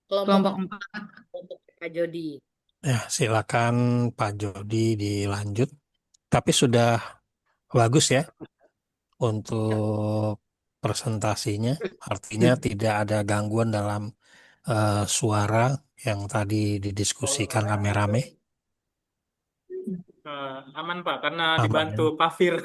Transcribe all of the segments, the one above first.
Kelompok Kelompok empat, 4. untuk Kak Jody. Ya, silakan Pak Jody dilanjut. Tapi sudah bagus ya untuk presentasinya. Artinya tidak ada gangguan dalam suara yang tadi didiskusikan rame-rame. Aman Pak, karena Aman dibantu ya. Pak Fir.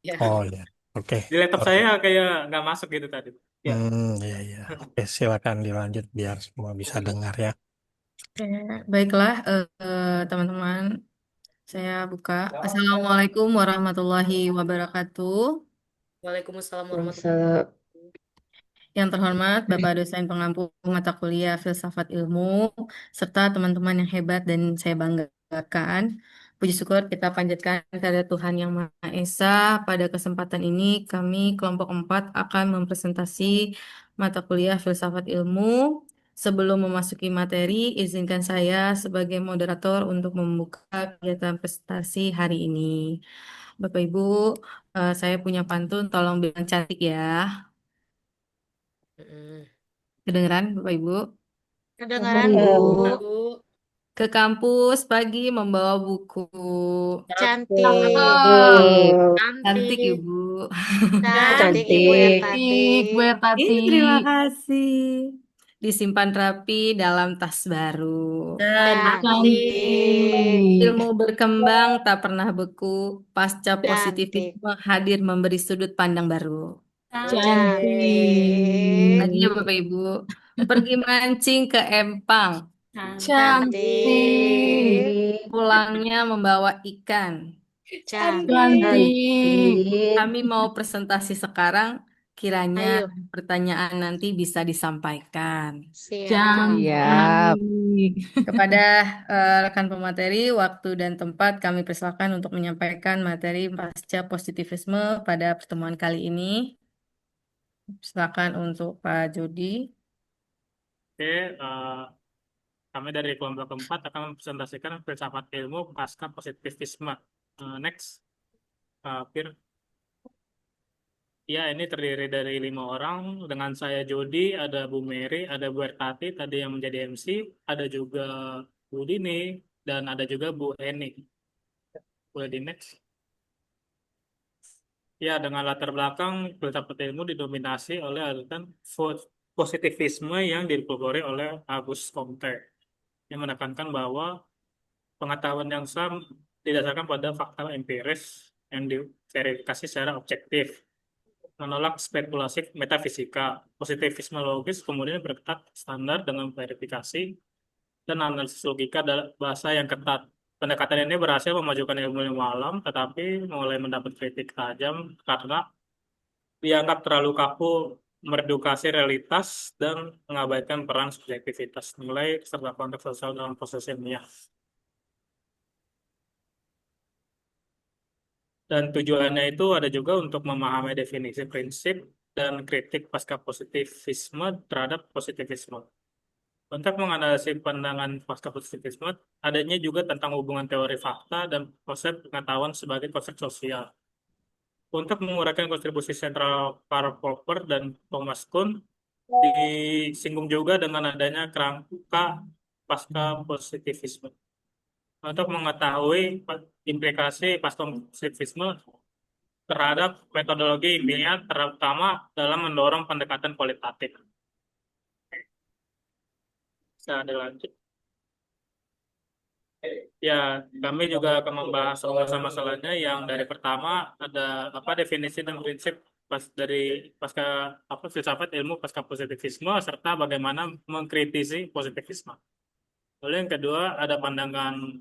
Ya. Oh ya, oke. Di laptop Oke. saya kayak nggak masuk gitu tadi. Ya. Ya ya. Oke, silakan dilanjut biar semua bisa dengar ya. Oke, baiklah teman-teman, saya buka. Assalamualaikum warahmatullahi wabarakatuh. Waalaikumsalam warahmatullahi Waalaikumsalam. wabarakatuh. Yang terhormat Bapak dosen pengampu mata kuliah Filsafat Ilmu, serta teman-teman yang hebat dan saya banggakan. Puji syukur kita panjatkan kepada Tuhan Yang Maha Esa. Pada kesempatan ini kami kelompok 4 akan mempresentasi mata kuliah Filsafat Ilmu. Sebelum memasuki materi, izinkan saya sebagai moderator untuk membuka kegiatan presentasi hari ini. Bapak Ibu, saya punya pantun, tolong bilang cantik ya. Mm-mm. Kedengeran Bapak Ibu? Kedengaran Bu. Kedengaran, Bu. Bu. Ke kampus pagi membawa buku. Cantik. Cakep. Cantik Cantik. Ibu. Cantik Ibu Cantik. Ertati. Cantik, Bu Ih, Ertati. Terima kasih. Disimpan rapi dalam tas baru. Cantik. Ilmu berkembang tak pernah beku. Pasca Cantik. positivisme hadir memberi sudut pandang baru. Lagi ya Cantik. Bapak Ibu. Pergi mancing ke Empang. Cantik. Pulangnya membawa ikan. Cantik. Kami mau presentasi sekarang, kiranya Ayo. pertanyaan nanti bisa disampaikan. Siap. Siap. Kepada rekan pemateri, waktu dan tempat kami persilakan untuk menyampaikan materi pasca positivisme pada pertemuan kali ini. Silakan untuk Pak Jody. Oke, kami dari kelompok keempat akan mempresentasikan filsafat ilmu pasca positivisme. Next, Fir. Ya, ini terdiri dari 5 orang. Dengan saya Jody, ada Bu Mary, ada Bu Ertati tadi yang menjadi MC, ada juga Bu Dini, dan ada juga Bu Eni. Boleh di next. Ya, dengan latar belakang filsafat ilmu didominasi oleh aliran positivisme yang dipelopori oleh Auguste Comte, yang menekankan bahwa pengetahuan yang sah didasarkan pada fakta empiris yang diverifikasi secara objektif, menolak spekulasi metafisika. Positivisme logis kemudian berketat standar dengan verifikasi dan analisis logika dalam bahasa yang ketat. Pendekatan ini berhasil memajukan ilmu alam, tetapi mulai mendapat kritik tajam karena dianggap terlalu kaku meredukasi realitas dan mengabaikan peran subjektivitas nilai serta konteks sosial dalam proses ilmiah. Dan tujuannya itu ada juga untuk memahami definisi prinsip dan kritik pasca positivisme terhadap positivisme. Untuk menganalisis pandangan pasca positivisme, adanya juga tentang hubungan teori fakta dan konsep pengetahuan sebagai konsep sosial. Untuk menguraikan kontribusi sentral Karl Popper dan Thomas Kuhn, disinggung juga dengan adanya kerangka pasca positivisme. Untuk mengetahui implikasi pasca positivisme terhadap metodologi ilmiah, terutama dalam mendorong pendekatan kualitatif. Bisa dilanjut. Ya, kami juga akan membahas masalah-masalahnya yang dari pertama ada apa definisi dan prinsip pasca apa filsafat ilmu pasca positivisme serta bagaimana mengkritisi positivisme. Lalu yang kedua ada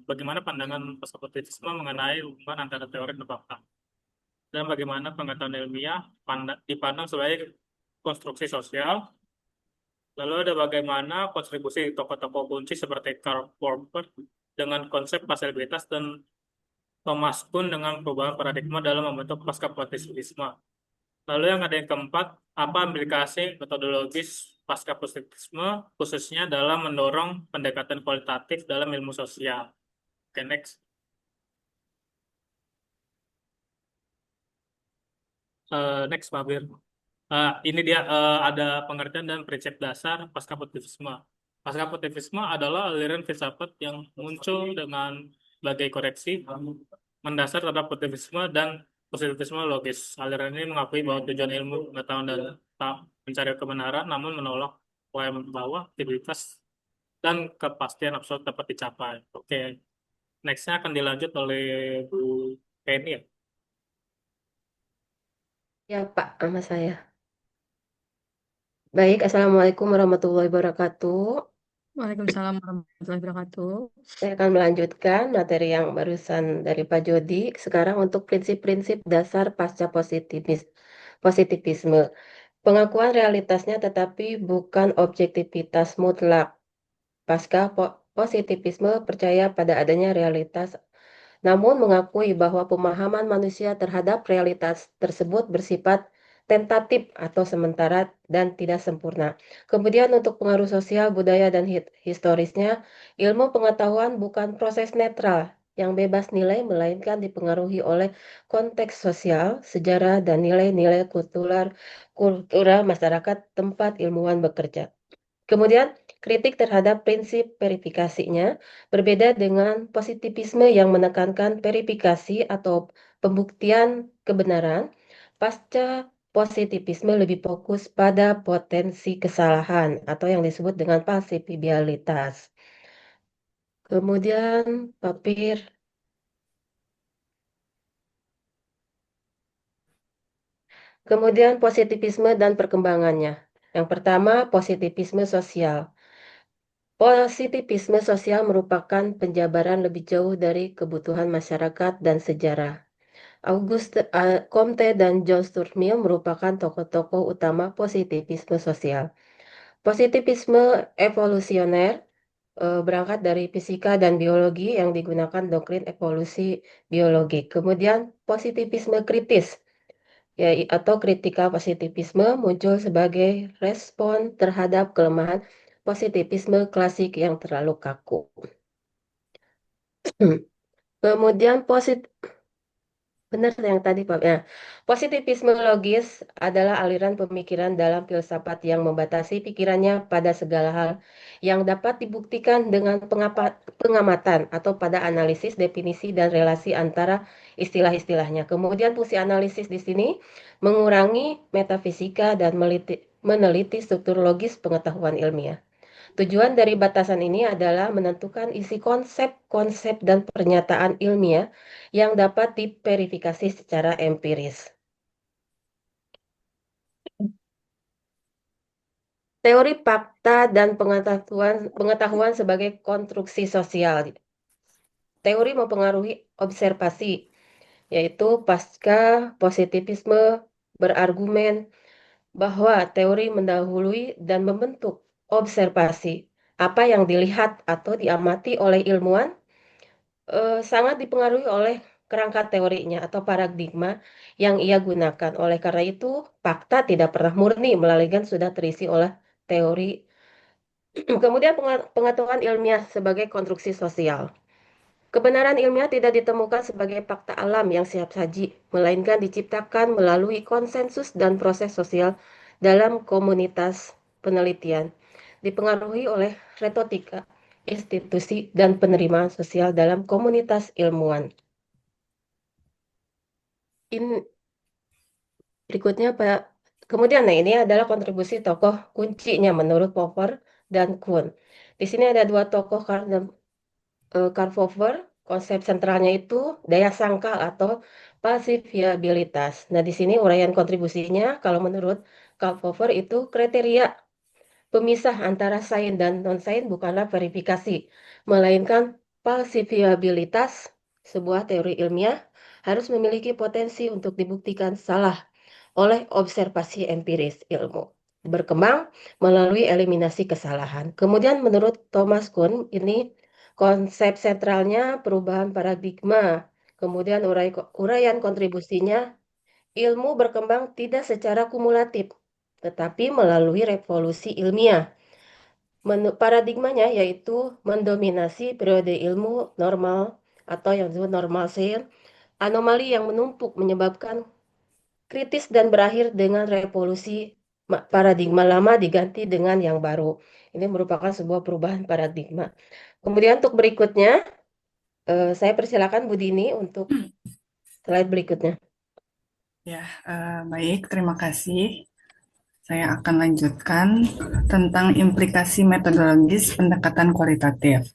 bagaimana pandangan pasca positivisme mengenai hubungan antara teori dan fakta dan bagaimana pengetahuan ilmiah dipandang sebagai konstruksi sosial. Lalu ada bagaimana kontribusi tokoh-tokoh kunci seperti Karl Popper dengan konsep pasabilitas dan Thomas Kuhn dengan perubahan paradigma dalam membentuk pasca positivisme. Lalu yang ada yang keempat, apa implikasi metodologis pasca positivisme khususnya dalam mendorong pendekatan kualitatif dalam ilmu sosial. Oke, next. Next, Pak Bir. Ini dia ada pengertian dan prinsip dasar pasca positivisme. Pasca positivisme adalah aliran filsafat yang muncul dengan berbagai koreksi mendasar terhadap positivisme dan positivisme logis. Aliran ini mengakui bahwa tujuan ilmu pengetahuan dan tak mencari kebenaran, namun menolak klaim bahwa aktivitas dan kepastian absolut dapat dicapai. Oke, nextnya akan dilanjut oleh Bu Penny ya. Ya, Pak, sama saya. Baik, Assalamualaikum warahmatullahi wabarakatuh. Waalaikumsalam warahmatullahi wabarakatuh. Saya akan melanjutkan materi yang barusan dari Pak Jody. Sekarang untuk prinsip-prinsip dasar pasca positivisme. Pengakuan realitasnya tetapi bukan objektivitas mutlak. Pasca positivisme percaya pada adanya realitas, namun mengakui bahwa pemahaman manusia terhadap realitas tersebut bersifat tentatif atau sementara dan tidak sempurna. Kemudian untuk pengaruh sosial, budaya, dan historisnya, ilmu pengetahuan bukan proses netral yang bebas nilai, melainkan dipengaruhi oleh konteks sosial, sejarah, dan nilai-nilai kultural masyarakat tempat ilmuwan bekerja. Kemudian, kritik terhadap prinsip verifikasinya berbeda dengan positivisme yang menekankan verifikasi atau pembuktian kebenaran. Pasca positivisme lebih fokus pada potensi kesalahan atau yang disebut dengan falsifikabilitas. Kemudian, papir. Kemudian positivisme dan perkembangannya. Yang pertama, positivisme sosial. Positivisme sosial merupakan penjabaran lebih jauh dari kebutuhan masyarakat dan sejarah. Auguste Comte dan John Stuart Mill merupakan tokoh-tokoh utama positivisme sosial. Positivisme evolusioner berangkat dari fisika dan biologi yang digunakan doktrin evolusi biologi. Kemudian positivisme kritis atau kritikal positivisme muncul sebagai respon terhadap kelemahan positivisme klasik yang terlalu kaku. Kemudian benar yang tadi Pak. Ya. Positivisme logis adalah aliran pemikiran dalam filsafat yang membatasi pikirannya pada segala hal yang dapat dibuktikan dengan pengamatan atau pada analisis, definisi, dan relasi antara istilah-istilahnya. Kemudian fungsi analisis di sini mengurangi metafisika dan meneliti struktur logis pengetahuan ilmiah. Tujuan dari batasan ini adalah menentukan isi konsep-konsep dan pernyataan ilmiah yang dapat diverifikasi secara empiris. Teori fakta dan pengetahuan sebagai konstruksi sosial. Teori mempengaruhi observasi, yaitu pasca positivisme berargumen bahwa teori mendahului dan membentuk observasi. Apa yang dilihat atau diamati oleh ilmuwan sangat dipengaruhi oleh kerangka teorinya atau paradigma yang ia gunakan. Oleh karena itu, fakta tidak pernah murni, melainkan sudah terisi oleh teori. Kemudian pengetahuan ilmiah sebagai konstruksi sosial. Kebenaran ilmiah tidak ditemukan sebagai fakta alam yang siap saji, melainkan diciptakan melalui konsensus dan proses sosial dalam komunitas penelitian. Dipengaruhi oleh retorika, institusi, dan penerimaan sosial dalam komunitas ilmuwan. Berikutnya Pak. Kemudian ini adalah kontribusi tokoh kuncinya menurut Popper dan Kuhn. Di sini ada dua tokoh Karl Popper, konsep sentralnya itu daya sangkal atau falsifikabilitas. Nah, di sini uraian kontribusinya kalau menurut Karl Popper itu kriteria pemisah antara sains dan non-sains bukanlah verifikasi, melainkan falsifikabilitas. Sebuah teori ilmiah harus memiliki potensi untuk dibuktikan salah oleh observasi empiris ilmu. Berkembang melalui eliminasi kesalahan. Kemudian menurut Thomas Kuhn, ini konsep sentralnya perubahan paradigma. Kemudian uraian kontribusinya, ilmu berkembang tidak secara kumulatif, tetapi melalui revolusi ilmiah. Paradigmanya yaitu mendominasi periode ilmu normal atau yang disebut normal science, anomali yang menumpuk menyebabkan kritis dan berakhir dengan revolusi paradigma lama diganti dengan yang baru. Ini merupakan sebuah perubahan paradigma. Kemudian untuk berikutnya, saya persilakan Bu Dini untuk slide berikutnya. Ya, baik, terima kasih. Saya akan lanjutkan tentang implikasi metodologis pendekatan kualitatif.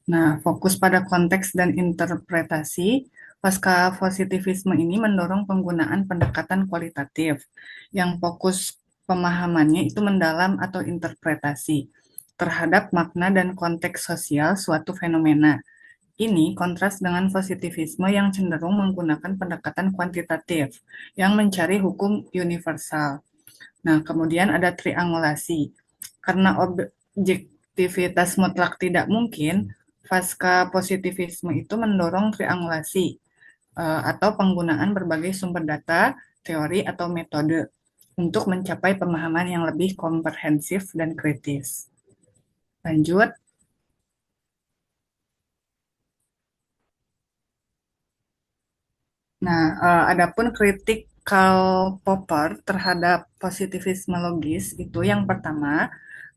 Nah, fokus pada konteks dan interpretasi, pasca positivisme ini mendorong penggunaan pendekatan kualitatif, yang fokus pemahamannya itu mendalam atau interpretasi terhadap makna dan konteks sosial suatu fenomena. Ini kontras dengan positivisme yang cenderung menggunakan pendekatan kuantitatif, yang mencari hukum universal. Nah, kemudian ada triangulasi. Karena objektivitas mutlak tidak mungkin, pasca positivisme itu mendorong triangulasi atau penggunaan berbagai sumber data, teori, atau metode untuk mencapai pemahaman yang lebih komprehensif dan kritis. Lanjut. Nah, adapun kritik Karl Popper terhadap positivisme logis itu yang pertama,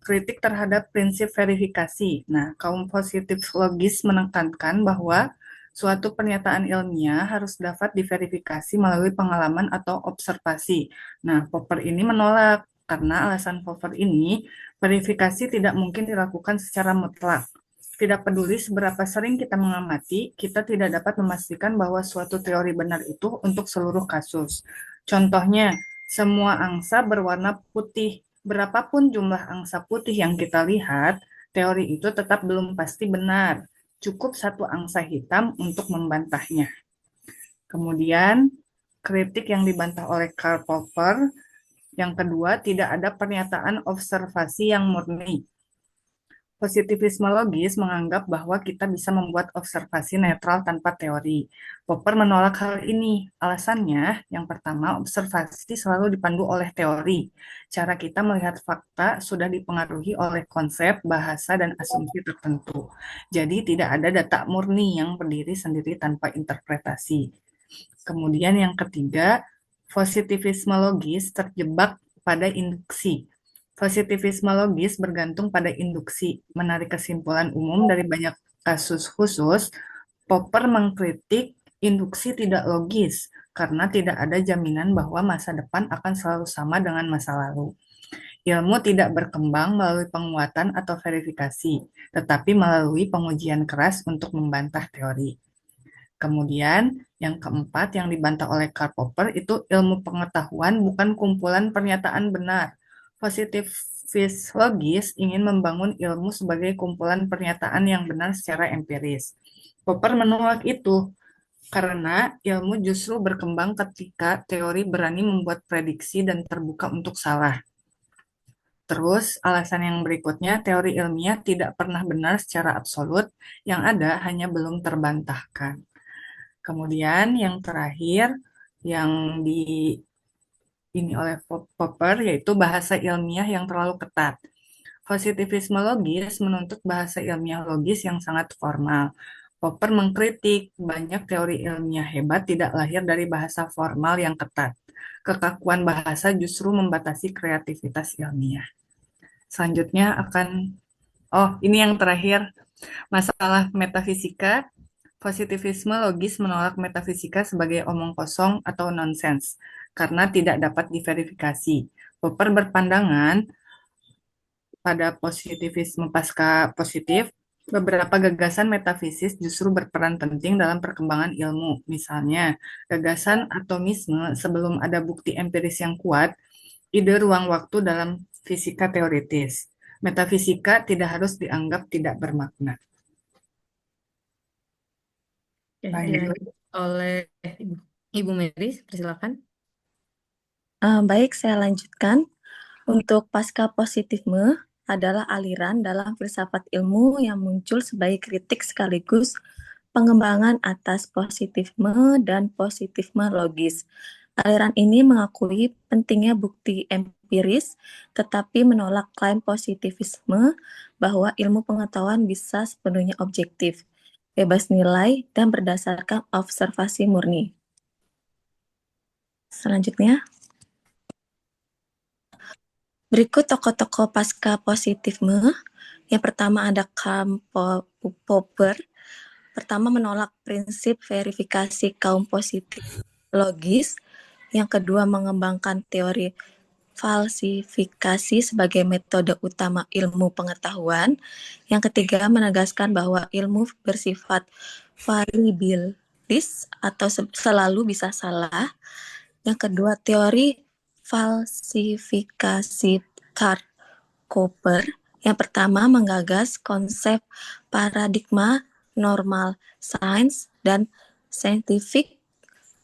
kritik terhadap prinsip verifikasi. Nah, kaum positif logis menekankan bahwa suatu pernyataan ilmiah harus dapat diverifikasi melalui pengalaman atau observasi. Nah, Popper ini menolak karena alasan Popper ini, verifikasi tidak mungkin dilakukan secara mutlak. Tidak peduli seberapa sering kita mengamati, kita tidak dapat memastikan bahwa suatu teori benar itu untuk seluruh kasus. Contohnya, semua angsa berwarna putih. Berapapun jumlah angsa putih yang kita lihat, teori itu tetap belum pasti benar. Cukup satu angsa hitam untuk membantahnya. Kemudian, kritik yang dibantah oleh Karl Popper. Yang kedua, tidak ada pernyataan observasi yang murni. Positivisme logis menganggap bahwa kita bisa membuat observasi netral tanpa teori. Popper menolak hal ini. Alasannya, yang pertama, observasi selalu dipandu oleh teori. Cara kita melihat fakta sudah dipengaruhi oleh konsep, bahasa, dan asumsi tertentu. Jadi tidak ada data murni yang berdiri sendiri tanpa interpretasi. Kemudian yang ketiga, positivisme logis terjebak pada induksi. Positivisme logis bergantung pada induksi. Menarik kesimpulan umum dari banyak kasus khusus, Popper mengkritik induksi tidak logis karena tidak ada jaminan bahwa masa depan akan selalu sama dengan masa lalu. Ilmu tidak berkembang melalui penguatan atau verifikasi, tetapi melalui pengujian keras untuk membantah teori. Kemudian, yang keempat yang dibantah oleh Karl Popper itu ilmu pengetahuan bukan kumpulan pernyataan benar. Positivis logis ingin membangun ilmu sebagai kumpulan pernyataan yang benar secara empiris. Popper menolak itu karena ilmu justru berkembang ketika teori berani membuat prediksi dan terbuka untuk salah. Terus, alasan yang berikutnya, teori ilmiah tidak pernah benar secara absolut, yang ada hanya belum terbantahkan. Kemudian yang terakhir yang ini oleh Popper yaitu bahasa ilmiah yang terlalu ketat. Positivisme logis menuntut bahasa ilmiah logis yang sangat formal. Popper mengkritik banyak teori ilmiah hebat tidak lahir dari bahasa formal yang ketat. Kekakuan bahasa justru membatasi kreativitas ilmiah. Selanjutnya ini yang terakhir, masalah metafisika. Positivisme logis menolak metafisika sebagai omong kosong atau nonsens karena tidak dapat diverifikasi. Popper berpandangan pada positivisme pasca positif, beberapa gagasan metafisis justru berperan penting dalam perkembangan ilmu. Misalnya, gagasan atomisme sebelum ada bukti empiris yang kuat, ide ruang waktu dalam fisika teoritis. Metafisika tidak harus dianggap tidak bermakna. Dilanjut oleh Ibu Mary, persilakan. Baik, saya lanjutkan. Untuk pasca positifme adalah aliran dalam filsafat ilmu yang muncul sebagai kritik sekaligus pengembangan atas positifme dan positifme logis. Aliran ini mengakui pentingnya bukti empiris, tetapi menolak klaim positivisme bahwa ilmu pengetahuan bisa sepenuhnya objektif, bebas nilai, dan berdasarkan observasi murni. Selanjutnya, Berikut tokoh-tokoh pasca positifme. Yang pertama ada Karl Popper. Pertama menolak prinsip verifikasi kaum positif logis. Yang kedua mengembangkan teori falsifikasi sebagai metode utama ilmu pengetahuan. Yang ketiga menegaskan bahwa ilmu bersifat variabilis atau selalu bisa salah. Yang kedua teori falsifikasi Karl Popper. Yang pertama menggagas konsep paradigma normal science dan scientific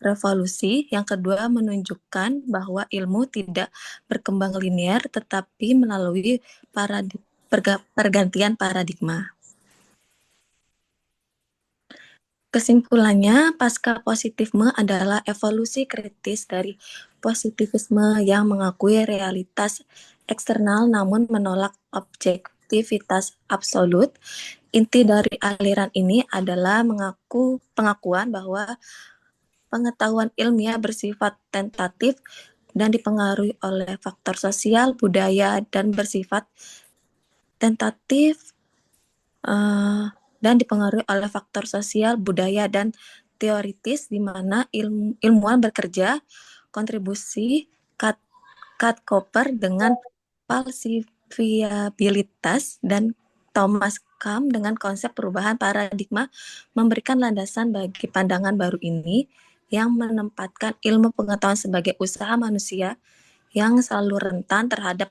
revolusi. Yang kedua menunjukkan bahwa ilmu tidak berkembang linear tetapi melalui pergantian paradigma. Kesimpulannya, pasca positifme adalah evolusi kritis dari positivisme yang mengakui realitas eksternal namun menolak objektivitas absolut. Inti dari aliran ini adalah pengakuan bahwa pengetahuan ilmiah bersifat tentatif dan dipengaruhi oleh faktor sosial, budaya, dan bersifat tentatif dan dipengaruhi oleh faktor sosial, budaya, dan teoritis, di mana ilmuwan bekerja kontribusi Karl Popper dengan falsifiabilitas dan Thomas Kuhn dengan konsep perubahan paradigma memberikan landasan bagi pandangan baru ini yang menempatkan ilmu pengetahuan sebagai usaha manusia yang selalu rentan terhadap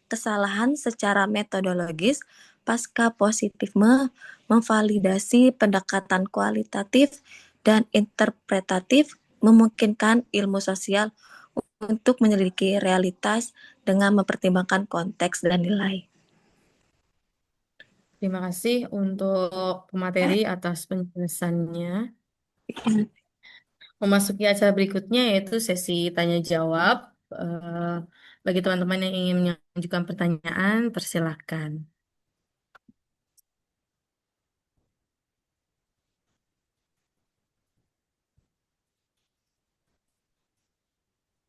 kesalahan secara metodologis. Pasca positifme memvalidasi pendekatan kualitatif dan interpretatif, memungkinkan ilmu sosial untuk menyelidiki realitas dengan mempertimbangkan konteks dan nilai. Terima kasih untuk pemateri atas penjelasannya. Memasuki acara berikutnya yaitu sesi tanya jawab. Bagi teman-teman yang ingin mengajukan pertanyaan, persilakan.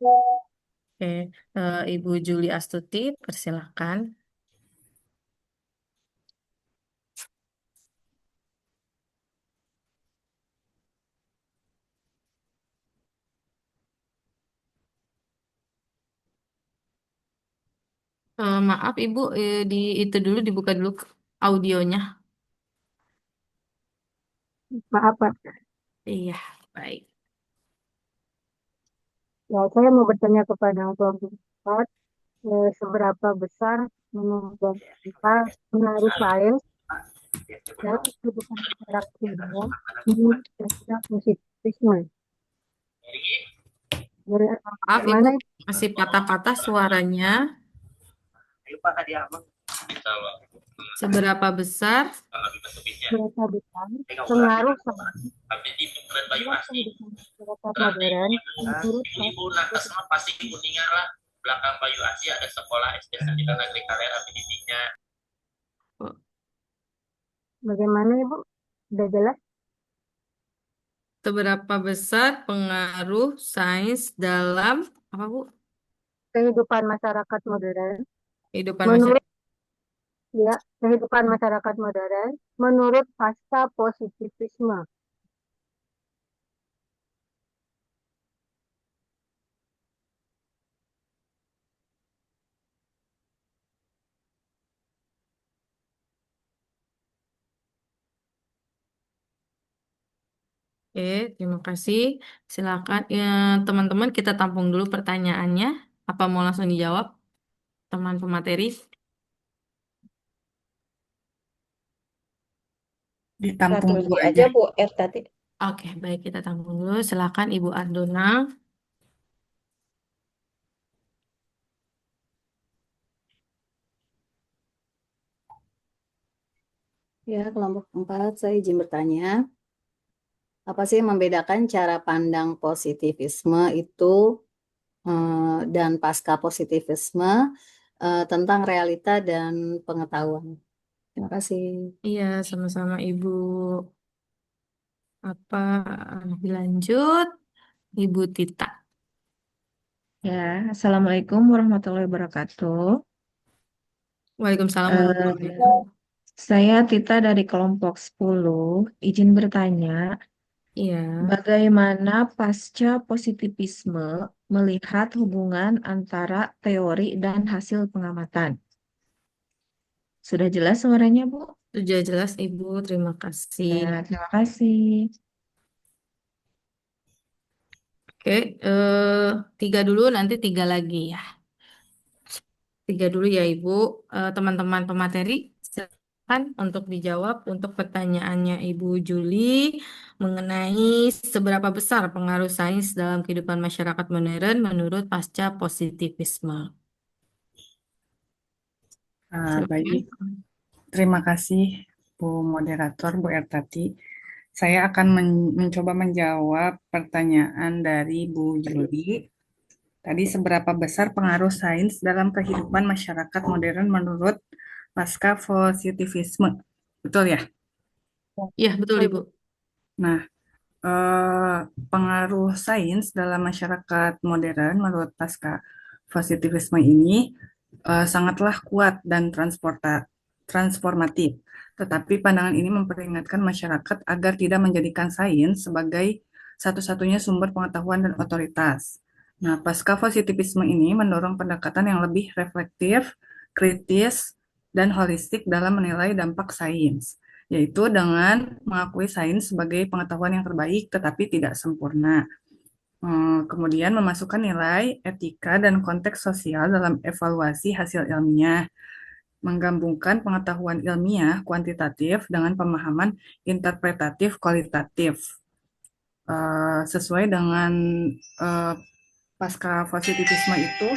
Oke, Ibu Juli Astuti, persilakan. Maaf Ibu, itu dulu dibuka dulu audionya. Maaf, Pak. Iya, baik. Ya, saya mau bertanya kepada kelompok 4, seberapa besar menurut kita pengaruh sains dan kehidupan masyarakat modern menurut pasca positivisme? Maaf Ibu, Bagaimana masih patah-patah suaranya. Seberapa besar seberapa besar pengaruh sains dalam kehidupan masyarakat modern menurut bagaimana Ibu? Sudah jelas? seberapa besar pengaruh sains dalam apa Bu? Kehidupan masyarakat modern Kehidupan menurut masyarakat. ya kehidupan masyarakat modern menurut pasca positivisme. Oke, terima kasih. Silakan ya, teman-teman kita tampung dulu pertanyaannya. Apa mau langsung dijawab, teman pemateri? Ditampung Satu dulu aja aja. Bu R tadi. Oke, baik kita tampung dulu. Silakan Ibu Ardona. Ya, kelompok 4, saya izin bertanya. Apa sih yang membedakan cara pandang positivisme itu dan pasca positivisme tentang realita dan pengetahuan? Terima kasih. Iya, sama-sama Ibu. Apa dilanjut? Ibu Tita. Ya, Assalamualaikum warahmatullahi wabarakatuh. Waalaikumsalam Eh, warahmatullahi wabarakatuh. saya Tita dari kelompok 10. Izin bertanya, Iya. bagaimana pasca positivisme melihat hubungan antara teori dan hasil pengamatan? Sudah jelas suaranya, Bu? Sudah jelas, Ibu. Terima kasih. Ya, terima kasih. Oke, tiga dulu, nanti tiga lagi ya. Tiga dulu ya, Ibu. Teman-teman pemateri, silakan untuk dijawab untuk pertanyaannya Ibu Juli mengenai seberapa besar pengaruh sains dalam kehidupan masyarakat modern menurut pasca positivisme. Baik, Silakan. terima kasih Bu Moderator, Bu Ertati. Saya akan mencoba menjawab pertanyaan dari Bu Juli. Tadi seberapa besar pengaruh sains dalam kehidupan masyarakat modern menurut pasca positivisme? Betul ya? Ya, betul Ibu. Nah, pengaruh sains dalam masyarakat modern menurut pasca positivisme ini sangatlah kuat dan transformatif. Tetapi pandangan ini memperingatkan masyarakat agar tidak menjadikan sains sebagai satu-satunya sumber pengetahuan dan otoritas. Nah, pasca positivisme ini mendorong pendekatan yang lebih reflektif, kritis, dan holistik dalam menilai dampak sains, yaitu dengan mengakui sains sebagai pengetahuan yang terbaik tetapi tidak sempurna. Kemudian memasukkan nilai, etika, dan konteks sosial dalam evaluasi hasil ilmiah, menggabungkan pengetahuan ilmiah kuantitatif dengan pemahaman interpretatif kualitatif. Sesuai dengan pasca positivisme itu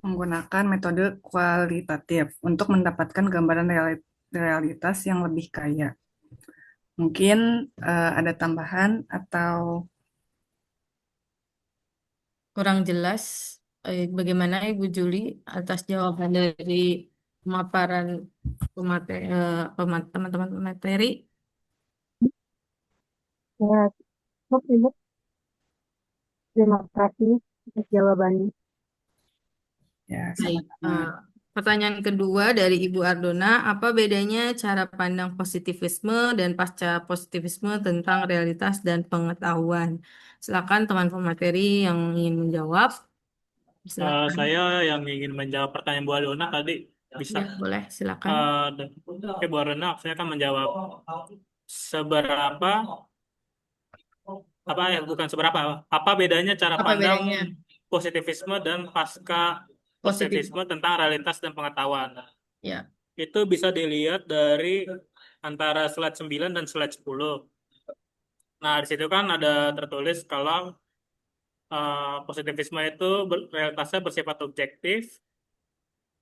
menggunakan metode kualitatif untuk mendapatkan gambaran realitas yang lebih kaya. Mungkin ada tambahan atau Kurang jelas bagaimana Ibu Juli atas jawaban dari pemaparan teman-teman pemateri. Ya, cukup Ibu. Terima kasih atas jawabannya. ya Baik, sama-sama. pertanyaan kedua dari Ibu Ardona, apa bedanya cara pandang positivisme dan pasca positivisme tentang realitas dan pengetahuan? Silakan teman pemateri yang ingin menjawab. Silakan. Saya yang ingin menjawab pertanyaan Bu Alona tadi bisa. Ya, boleh, silakan. Oke, Bu Alona, saya akan menjawab seberapa apa ya bukan seberapa apa bedanya cara Apa pandang bedanya positivisme dan pasca positif? positivisme tentang realitas dan pengetahuan. Ya, Itu bisa dilihat dari antara slide 9 dan slide 10. Nah, di situ kan ada tertulis kalau positivisme itu realitasnya bersifat objektif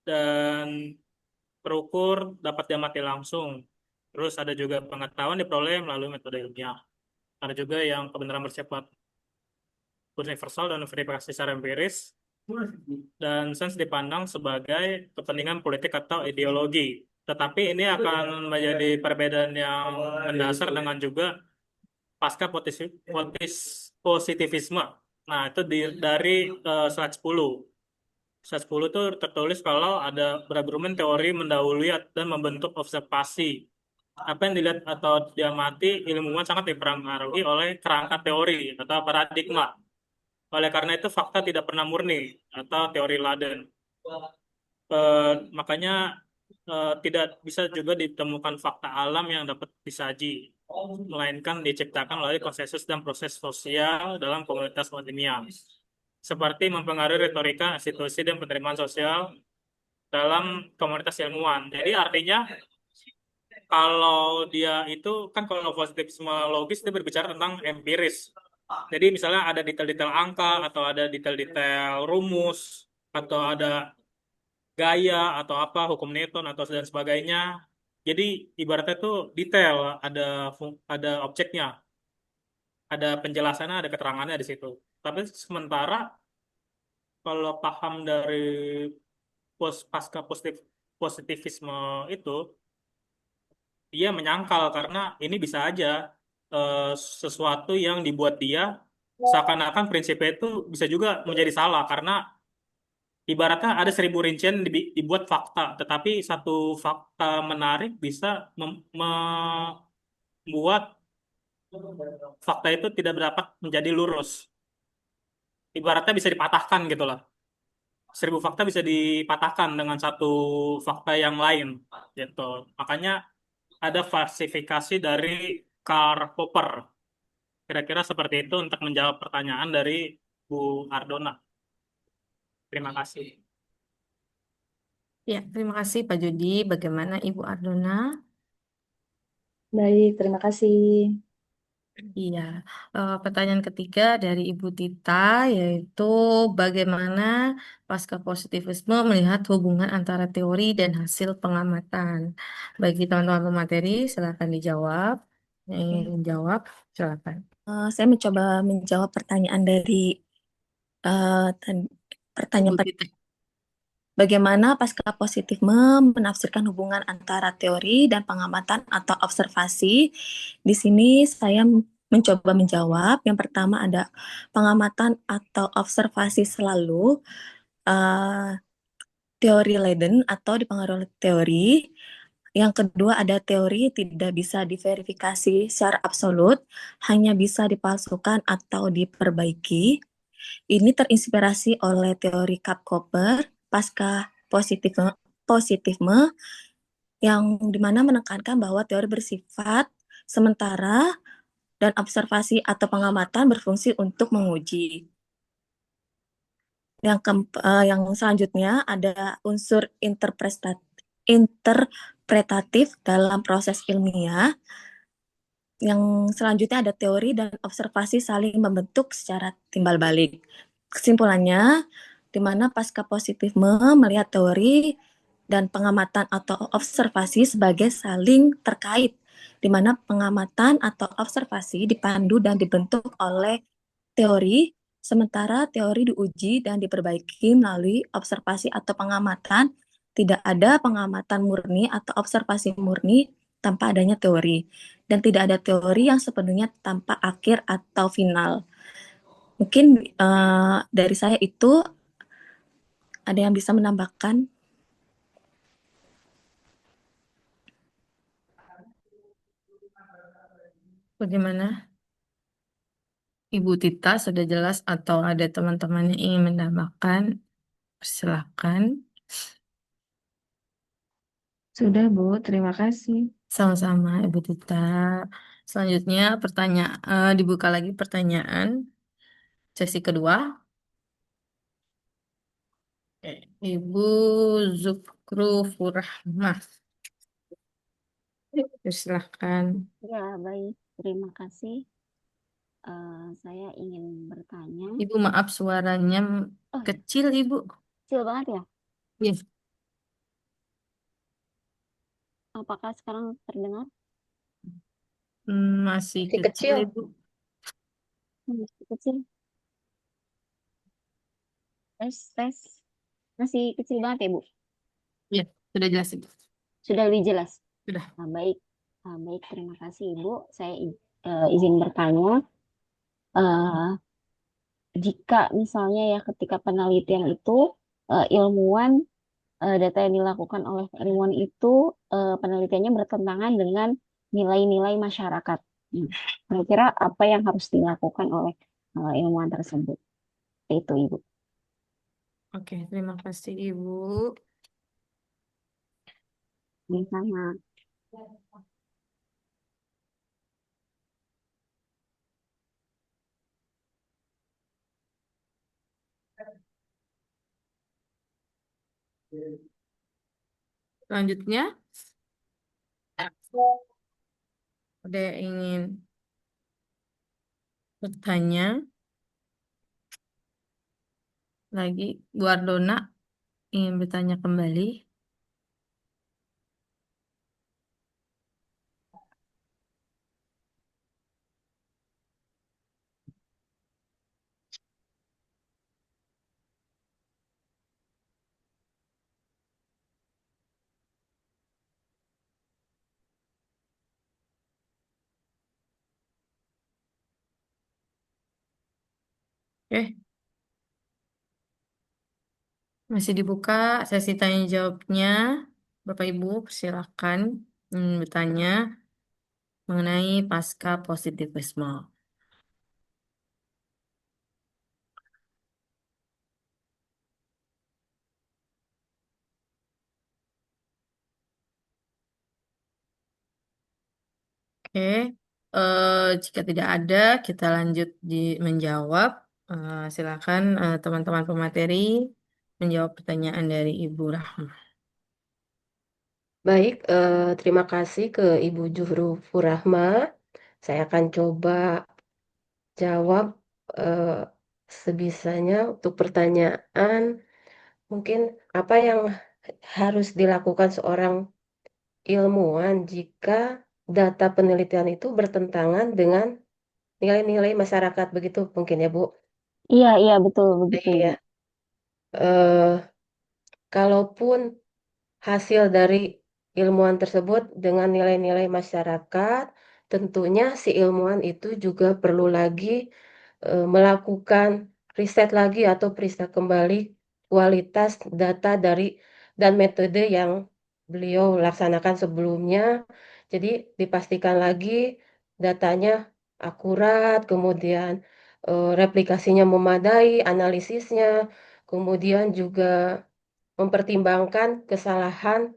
dan terukur, dapat diamati langsung. Terus ada juga pengetahuan diperoleh melalui metode ilmiah. Ada juga yang kebenaran bersifat universal dan verifikasi secara empiris, dan sains dipandang sebagai kepentingan politik atau ideologi. Tetapi ini akan menjadi perbedaan yang mendasar dengan juga pasca positivisme. Nah, itu dari slide 10. Slide 10 itu tertulis kalau ada berargumen teori mendahului dan membentuk observasi. Apa yang dilihat atau diamati ilmuwan sangat dipengaruhi oleh kerangka teori atau paradigma. Oleh karena itu fakta tidak pernah murni atau teori laden. Makanya tidak bisa juga ditemukan fakta alam yang dapat disaji, melainkan diciptakan melalui konsensus dan proses sosial dalam komunitas ilmiah, seperti mempengaruhi retorika, institusi, dan penerimaan sosial dalam komunitas ilmuwan. Jadi artinya kalau dia itu kan kalau positivisme logis itu berbicara tentang empiris. Jadi misalnya ada detail-detail angka atau ada detail-detail rumus atau ada gaya atau apa hukum Newton atau dan sebagainya. Jadi ibaratnya itu detail, ada objeknya, ada penjelasannya, ada keterangannya di situ. Tapi sementara kalau paham dari pasca positivisme itu dia menyangkal karena ini bisa aja eh, sesuatu yang dibuat dia seakan-akan prinsipnya itu bisa juga menjadi salah karena Ibaratnya ada 1.000 rincian dibuat fakta, tetapi satu fakta menarik bisa membuat fakta itu tidak dapat menjadi lurus. Ibaratnya bisa dipatahkan gitu lah. 1.000 fakta bisa dipatahkan dengan satu fakta yang lain gitu. Makanya ada falsifikasi dari Karl Popper. Kira-kira seperti itu untuk menjawab pertanyaan dari Bu Ardona. Terima kasih. Ya, terima kasih Pak Jody. Bagaimana Ibu Ardona? Baik, terima kasih. Iya, pertanyaan ketiga dari Ibu Tita yaitu bagaimana pasca positivisme melihat hubungan antara teori dan hasil pengamatan. Bagi teman-teman pemateri, silakan dijawab. Yang ingin menjawab, silakan. Saya mencoba menjawab pertanyaan dari pertanyaan Ibu Tita. bagaimana pasca positifme menafsirkan hubungan antara teori dan pengamatan atau observasi. Di sini saya mencoba menjawab. Yang pertama ada pengamatan atau observasi selalu teori laden atau dipengaruhi oleh teori. Yang kedua ada teori tidak bisa diverifikasi secara absolut, hanya bisa dipalsukan atau diperbaiki. Ini terinspirasi oleh teori Kapf-Koper pasca positifme yang dimana menekankan bahwa teori bersifat sementara dan observasi atau pengamatan berfungsi untuk menguji. Yang selanjutnya ada unsur interpretatif dalam proses ilmiah. Yang selanjutnya ada teori dan observasi saling membentuk secara timbal balik. Kesimpulannya, di mana pasca positifme melihat teori dan pengamatan atau observasi sebagai saling terkait, di mana pengamatan atau observasi dipandu dan dibentuk oleh teori, sementara teori diuji dan diperbaiki melalui observasi atau pengamatan. Tidak ada pengamatan murni atau observasi murni tanpa adanya teori, dan tidak ada teori yang sepenuhnya tanpa akhir atau final. Mungkin dari saya itu ada yang bisa menambahkan. Bagaimana? Ibu Tita sudah jelas atau ada teman-teman yang ingin menambahkan? Silakan. Sudah, Bu. Terima kasih. Sama-sama Ibu Tita. Selanjutnya dibuka lagi pertanyaan sesi kedua. Ibu Zukrufurrahmah. Silahkan. Ya, baik. Terima kasih. Saya ingin bertanya. Ibu maaf suaranya Oh, kecil Ibu. kecil banget ya? Iya. Apakah sekarang terdengar? Masih Masih kecil kecil. Ibu. Masih kecil. Tes. Masih kecil banget ya, Bu? Iya, sudah jelas Ibu. Sudah lebih jelas? Sudah. Nah, baik. Baik, terima kasih, Ibu. Saya izin bertanya. eh, Jika misalnya ya ketika penelitian itu ilmuwan data yang dilakukan oleh ilmuwan itu penelitiannya bertentangan dengan nilai-nilai masyarakat. Hmm. Kira-kira apa yang harus dilakukan oleh ilmuwan tersebut? Itu, Ibu. Oke, terima kasih Ibu. Sama. Selanjutnya, ada yang ingin bertanya lagi? Bu Ardona ingin bertanya kembali. Oke. Masih dibuka sesi tanya jawabnya. Bapak Ibu, silakan bertanya mengenai pasca positivisme. Oke, jika tidak ada, kita lanjut menjawab. Silakan teman-teman pemateri menjawab pertanyaan dari Ibu Rahma. Baik, terima kasih ke Ibu Juhru Furahma. Saya akan coba jawab eh, sebisanya untuk pertanyaan. Mungkin apa yang harus dilakukan seorang ilmuwan jika data penelitian itu bertentangan dengan nilai-nilai masyarakat, begitu mungkin ya, Bu? Iya, iya betul begitu Ibu. Iya. Eh, Kalaupun hasil dari ilmuwan tersebut dengan nilai-nilai masyarakat, tentunya si ilmuwan itu juga perlu lagi melakukan riset lagi atau periksa kembali kualitas data dari dan metode yang beliau laksanakan sebelumnya. Jadi dipastikan lagi datanya akurat, kemudian replikasinya memadai, analisisnya, kemudian juga mempertimbangkan kesalahan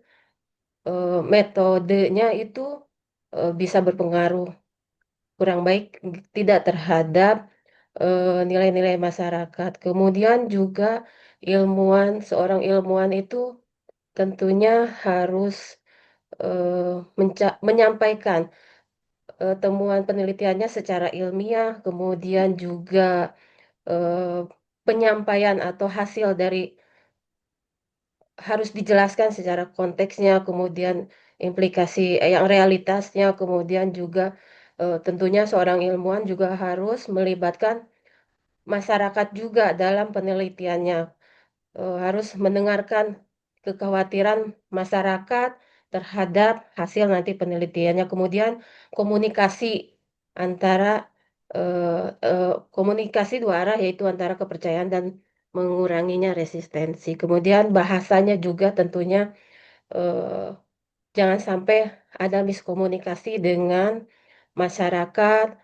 metodenya itu bisa berpengaruh kurang baik tidak terhadap nilai-nilai masyarakat. Kemudian juga seorang ilmuwan itu tentunya harus menyampaikan temuan penelitiannya secara ilmiah, kemudian juga eh, penyampaian atau hasil dari harus dijelaskan secara konteksnya, kemudian implikasi yang realitasnya, kemudian juga tentunya seorang ilmuwan juga harus melibatkan masyarakat juga dalam penelitiannya. Harus mendengarkan kekhawatiran masyarakat terhadap hasil nanti penelitiannya. Kemudian komunikasi antara komunikasi dua arah yaitu antara kepercayaan dan menguranginya resistensi. Kemudian bahasanya juga tentunya eh, jangan sampai ada miskomunikasi dengan masyarakat.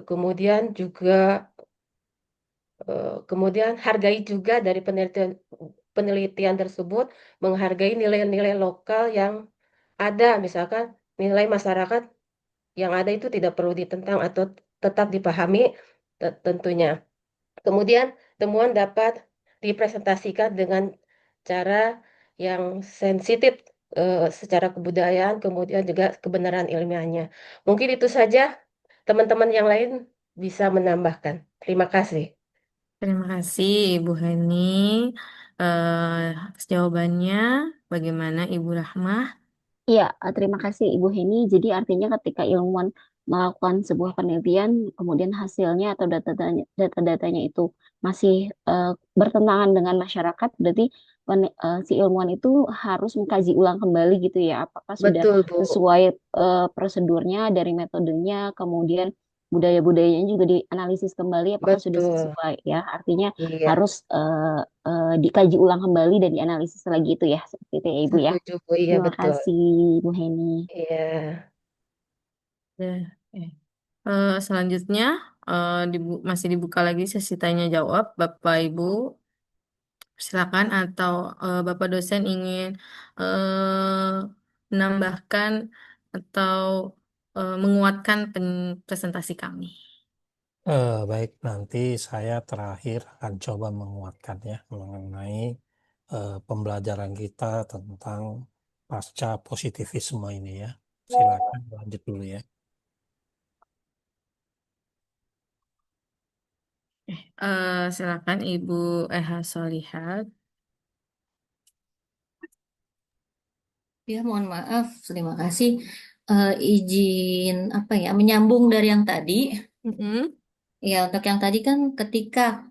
Kemudian juga kemudian hargai juga dari penelitian penelitian tersebut, menghargai nilai-nilai lokal yang ada, misalkan nilai masyarakat yang ada itu tidak perlu ditentang atau tetap dipahami tentunya. Kemudian temuan dapat dipresentasikan dengan cara yang sensitif secara kebudayaan, kemudian juga kebenaran ilmiahnya. Mungkin itu saja, teman-teman yang lain bisa menambahkan. Terima kasih. Terima kasih Ibu Heni atas jawabannya. Bagaimana Ibu Rahmah? Iya, terima kasih Ibu Heni. Jadi artinya ketika ilmuwan melakukan sebuah penelitian, kemudian hasilnya atau data-datanya itu masih bertentangan dengan masyarakat, berarti si ilmuwan itu harus mengkaji ulang kembali gitu ya, apakah sudah Betul, Bu. sesuai prosedurnya dari metodenya, kemudian budaya-budayanya juga dianalisis kembali apakah sudah Betul. sesuai ya. Artinya Iya, harus dikaji ulang kembali dan dianalisis lagi itu ya, seperti itu ya Ibu ya. setuju, Bu. Iya, Terima betul. kasih, Bu Heni. Iya. Ya, selanjutnya masih dibuka lagi sesi tanya jawab Bapak Ibu. Silakan atau Bapak dosen ingin menambahkan atau menguatkan presentasi kami. Baik, nanti saya terakhir akan coba menguatkan ya mengenai pembelajaran kita tentang pasca positivisme ini ya. Silakan lanjut dulu ya. Silakan Ibu Eha Solihat. Ya, mohon maaf, terima kasih. Izin apa ya, menyambung dari yang tadi. Ya, untuk yang tadi kan ketika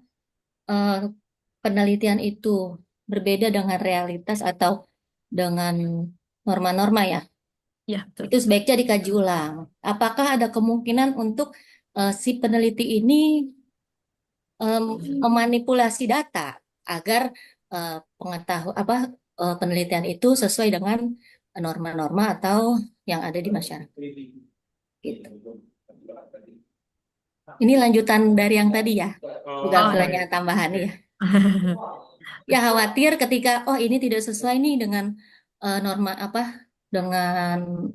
eh, penelitian itu berbeda dengan realitas atau dengan norma-norma ya, Ya, betul. itu sebaiknya dikaji ulang. Apakah ada kemungkinan untuk si peneliti ini memanipulasi data agar penelitian itu sesuai dengan norma-norma atau yang ada di masyarakat. Gitu. Ini lanjutan dari yang tadi ya, bukan Oh, pertanyaan tambahan ya. Ya khawatir ketika ini tidak sesuai nih dengan norma dengan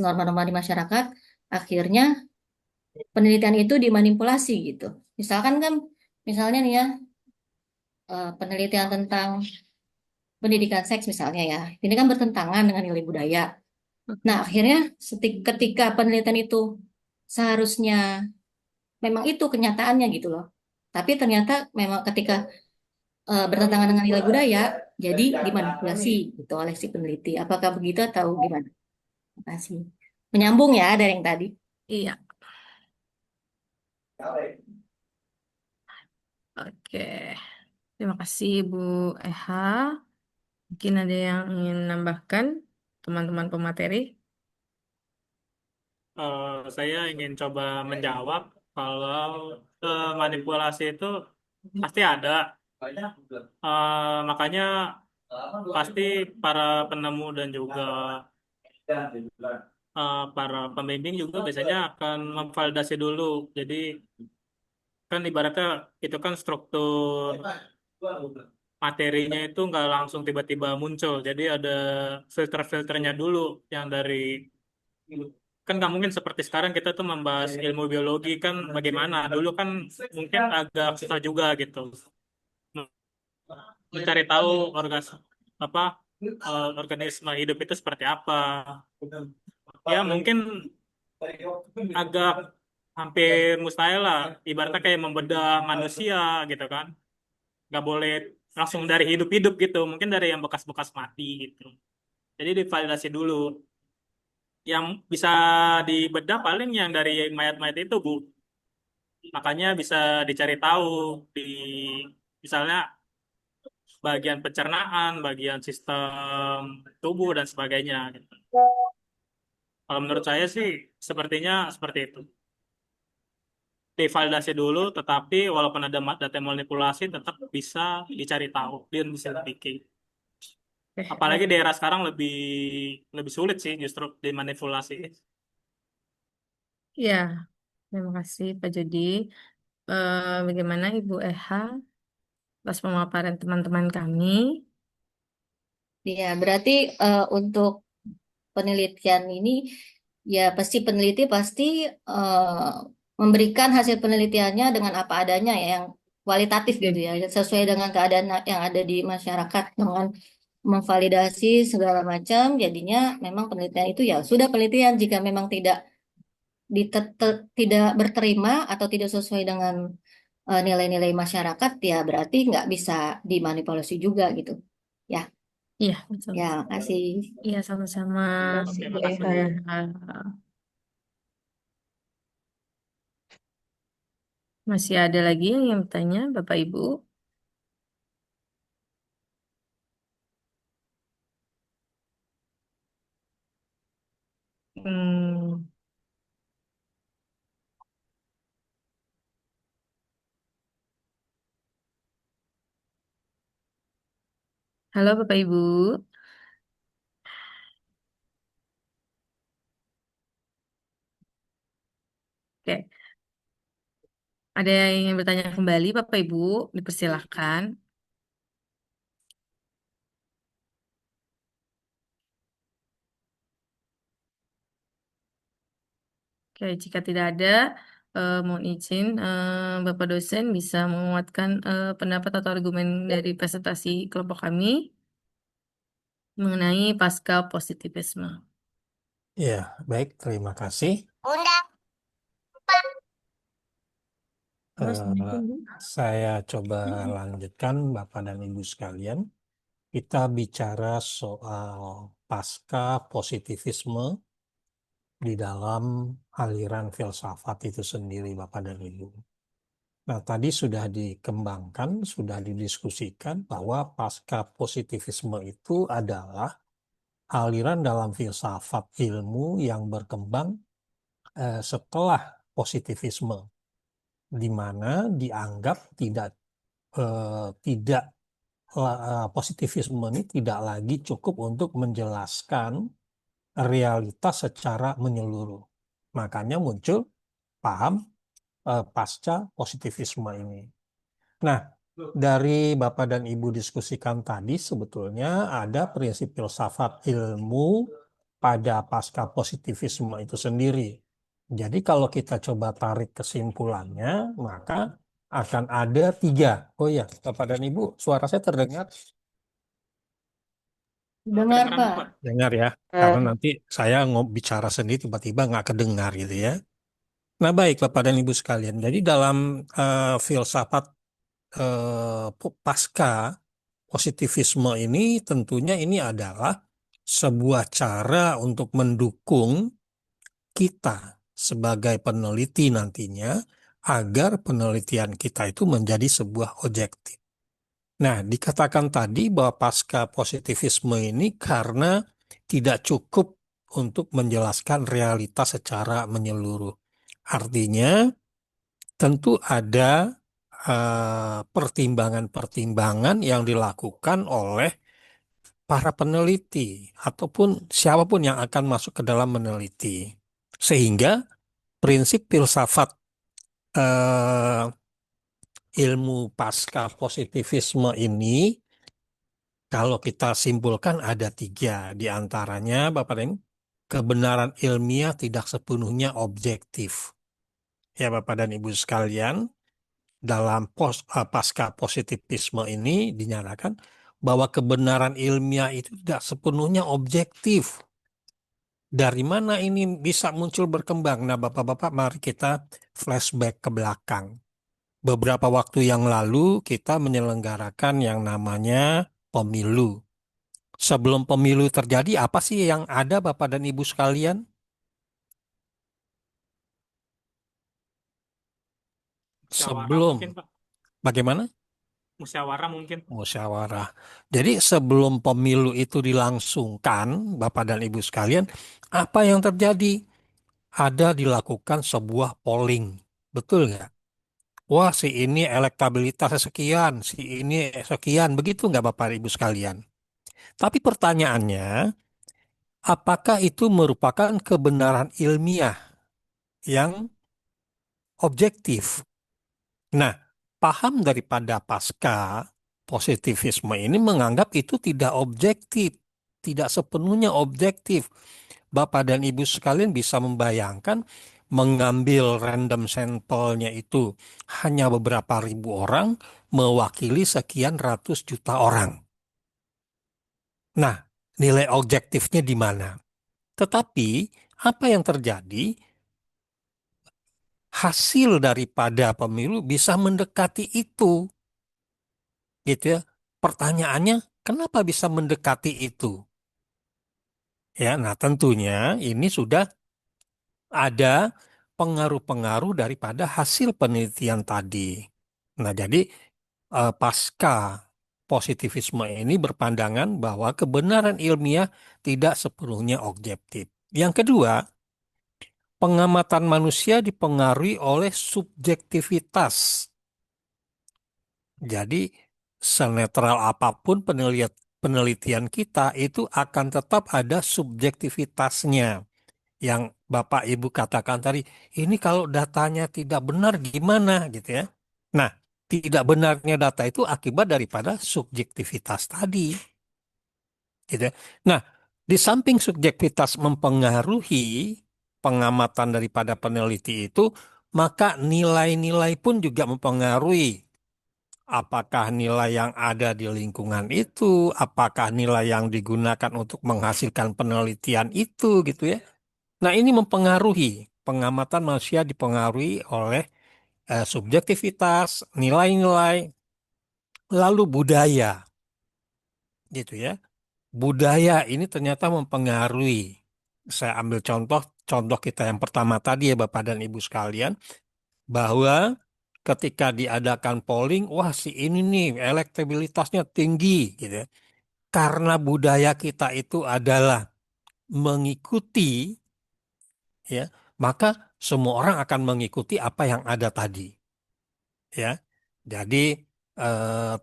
norma-norma di masyarakat, akhirnya penelitian itu dimanipulasi gitu. Misalnya nih ya, penelitian tentang pendidikan seks misalnya ya, ini kan bertentangan dengan nilai budaya. Nah, akhirnya ketika penelitian itu seharusnya memang itu kenyataannya gitu loh. Tapi ternyata memang ketika bertentangan dengan nilai budaya, jadi dimanipulasi gitu oleh si peneliti. Apakah begitu atau gimana? Terima kasih. Menyambung ya dari yang tadi. iya. Oke. Terima kasih Bu Eha. Mungkin ada yang ingin nambahkan teman-teman pemateri? Saya ingin coba menjawab kalau manipulasi itu pasti ada. Makanya pasti para penemu dan juga para pembimbing juga biasanya akan memvalidasi dulu. Jadi kan ibaratnya itu kan struktur materinya itu nggak langsung tiba-tiba muncul. Jadi ada filter-filternya dulu yang dari kan nggak mungkin seperti sekarang kita tuh membahas ilmu biologi kan bagaimana. Dulu kan mungkin agak susah juga gitu mencari tahu apa organisme hidup itu seperti apa. Ya mungkin agak hampir mustahil lah. Ibaratnya kayak membedah manusia gitu kan. Nggak boleh langsung dari hidup-hidup gitu. Mungkin dari yang bekas-bekas mati gitu. Jadi divalidasi dulu. Yang bisa dibedah paling yang dari mayat-mayat itu, Bu. Makanya bisa dicari tahu di misalnya bagian pencernaan, bagian sistem tubuh dan sebagainya gitu. Kalau menurut saya sih sepertinya seperti itu. Divalidasi dulu, tetapi walaupun ada data manipulasi tetap bisa dicari tahu dan bisa dipikir. Apalagi di era sekarang lebih lebih sulit sih justru dimanipulasi. Ya, terima kasih Pak Jody. Bagaimana Ibu Eha atas pemaparan teman-teman kami? Ya, berarti untuk penelitian ini ya peneliti pasti memberikan hasil penelitiannya dengan apa adanya ya, yang kualitatif gitu ya, sesuai dengan keadaan yang ada di masyarakat dengan memvalidasi segala macam. Jadinya memang penelitian itu ya sudah penelitian, jika memang tidak berterima atau tidak sesuai dengan nilai-nilai masyarakat ya berarti nggak bisa dimanipulasi juga gitu. Ya, Iya, betul. ya, makasih. Iya, sama-sama. Makasih, Bu Terima kasih, Bu Eha. Eha. Masih ada lagi yang ingin bertanya, Bapak Ibu? Hmm. Halo Bapak Ibu. Oke, ada yang ingin bertanya kembali, Bapak Ibu? Dipersilahkan. Oke, jika tidak ada, mohon izin, Bapak dosen bisa menguatkan pendapat atau argumen dari presentasi kelompok kami mengenai pasca positivisme. Ya, baik, terima kasih. Saya coba lanjutkan, Bapak dan Ibu sekalian. Kita bicara soal pasca positivisme di dalam aliran filsafat itu sendiri, Bapak dan Ibu. Nah, tadi sudah dikembangkan, sudah didiskusikan bahwa pasca positivisme itu adalah aliran dalam filsafat ilmu yang berkembang setelah positivisme, di mana dianggap tidak positivisme ini tidak lagi cukup untuk menjelaskan realitas secara menyeluruh. Makanya muncul paham pasca positivisme ini. Nah, dari Bapak dan Ibu diskusikan tadi sebetulnya ada prinsip filsafat ilmu pada pasca positivisme itu sendiri. Jadi kalau kita coba tarik kesimpulannya, maka akan ada 3. Oh ya, Bapak dan Ibu, suara saya terdengar? Dengar, Kedengeran, Pak. Pak. Dengar ya, karena nanti saya bicara sendiri tiba-tiba nggak kedengar gitu ya. Nah baik Bapak dan Ibu sekalian, jadi dalam filsafat pasca positivisme ini tentunya ini adalah sebuah cara untuk mendukung kita sebagai peneliti nantinya agar penelitian kita itu menjadi sebuah objektif. Nah, dikatakan tadi bahwa pasca positivisme ini karena tidak cukup untuk menjelaskan realitas secara menyeluruh. Artinya, tentu ada pertimbangan-pertimbangan yang dilakukan oleh para peneliti ataupun siapapun yang akan masuk ke dalam meneliti. Sehingga prinsip filsafat ilmu pasca positivisme ini kalau kita simpulkan ada 3 di antaranya Bapak dan Ibu, kebenaran ilmiah tidak sepenuhnya objektif. Ya Bapak dan Ibu sekalian, dalam pasca positivisme ini dinyatakan bahwa kebenaran ilmiah itu tidak sepenuhnya objektif. Dari mana ini bisa muncul berkembang? Nah, Bapak-bapak, mari kita flashback ke belakang. Beberapa waktu yang lalu kita menyelenggarakan yang namanya pemilu. Sebelum pemilu terjadi, apa sih yang ada Bapak dan Ibu sekalian? Musyawarah Sebelum, mungkin, Pak. bagaimana? Musyawarah mungkin. Musyawarah. Jadi sebelum pemilu itu dilangsungkan, Bapak dan Ibu sekalian, apa yang terjadi? Ada dilakukan sebuah polling. Betul nggak? Wah, si ini elektabilitasnya sekian, si ini sekian. Begitu nggak Bapak Ibu sekalian? Tapi pertanyaannya, apakah itu merupakan kebenaran ilmiah yang objektif? Nah, paham daripada pasca positivisme ini menganggap itu tidak objektif, tidak sepenuhnya objektif. Bapak dan Ibu sekalian bisa membayangkan mengambil random sampelnya itu hanya beberapa ribu orang mewakili sekian ratus juta orang. Nah, nilai objektifnya di mana? Tetapi apa yang terjadi? Hasil daripada pemilu bisa mendekati itu, gitu ya. Pertanyaannya, kenapa bisa mendekati itu? Ya, nah tentunya ini sudah ada pengaruh-pengaruh daripada hasil penelitian tadi. Nah, jadi pasca positivisme ini berpandangan bahwa kebenaran ilmiah tidak sepenuhnya objektif. Yang kedua, pengamatan manusia dipengaruhi oleh subjektivitas. Jadi, senetral apapun penelitian kita itu akan tetap ada subjektivitasnya. Yang Bapak Ibu katakan tadi, ini kalau datanya tidak benar gimana gitu ya. Nah, tidak benarnya data itu akibat daripada subjektivitas tadi. Gitu ya. Nah, di samping subjektivitas mempengaruhi pengamatan daripada peneliti itu, maka nilai-nilai pun juga mempengaruhi. Apakah nilai yang ada di lingkungan itu, apakah nilai yang digunakan untuk menghasilkan penelitian itu gitu ya. Nah, ini mempengaruhi pengamatan manusia dipengaruhi oleh subjektivitas, nilai-nilai, lalu budaya, gitu ya. Budaya ini ternyata mempengaruhi. Saya ambil contoh kita yang pertama tadi ya Bapak dan Ibu sekalian, bahwa ketika diadakan polling, wah si ini nih elektabilitasnya tinggi, gitu ya. Karena budaya kita itu adalah mengikuti, ya, maka semua orang akan mengikuti apa yang ada tadi. Ya, jadi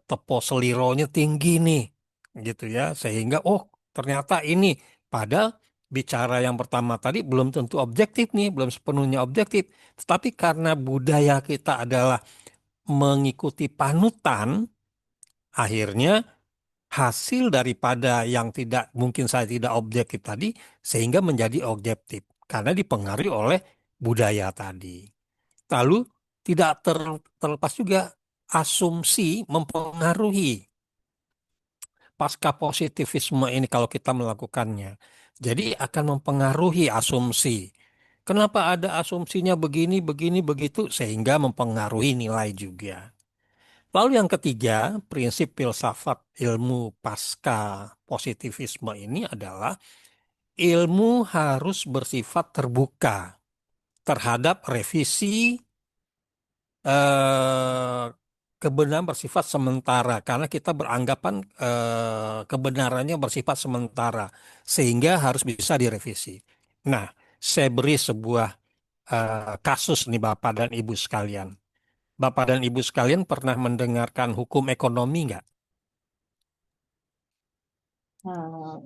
tepo selironya tinggi nih, gitu ya, sehingga ternyata ini, padahal bicara yang pertama tadi belum tentu objektif nih, belum sepenuhnya objektif, tetapi karena budaya kita adalah mengikuti panutan, akhirnya hasil daripada yang tidak mungkin saya tidak objektif tadi sehingga menjadi objektif karena dipengaruhi oleh budaya tadi. Lalu tidak terlepas juga asumsi mempengaruhi pasca positivisme ini kalau kita melakukannya. Jadi akan mempengaruhi asumsi. Kenapa ada asumsinya begini, begini, begitu sehingga mempengaruhi nilai juga. Lalu yang ketiga, prinsip filsafat ilmu pasca positivisme ini adalah ilmu harus bersifat terbuka terhadap revisi, eh, kebenaran bersifat sementara karena kita beranggapan kebenarannya bersifat sementara sehingga harus bisa direvisi. Nah, saya beri sebuah kasus nih Bapak dan Ibu sekalian. Bapak dan Ibu sekalian pernah mendengarkan hukum ekonomi nggak?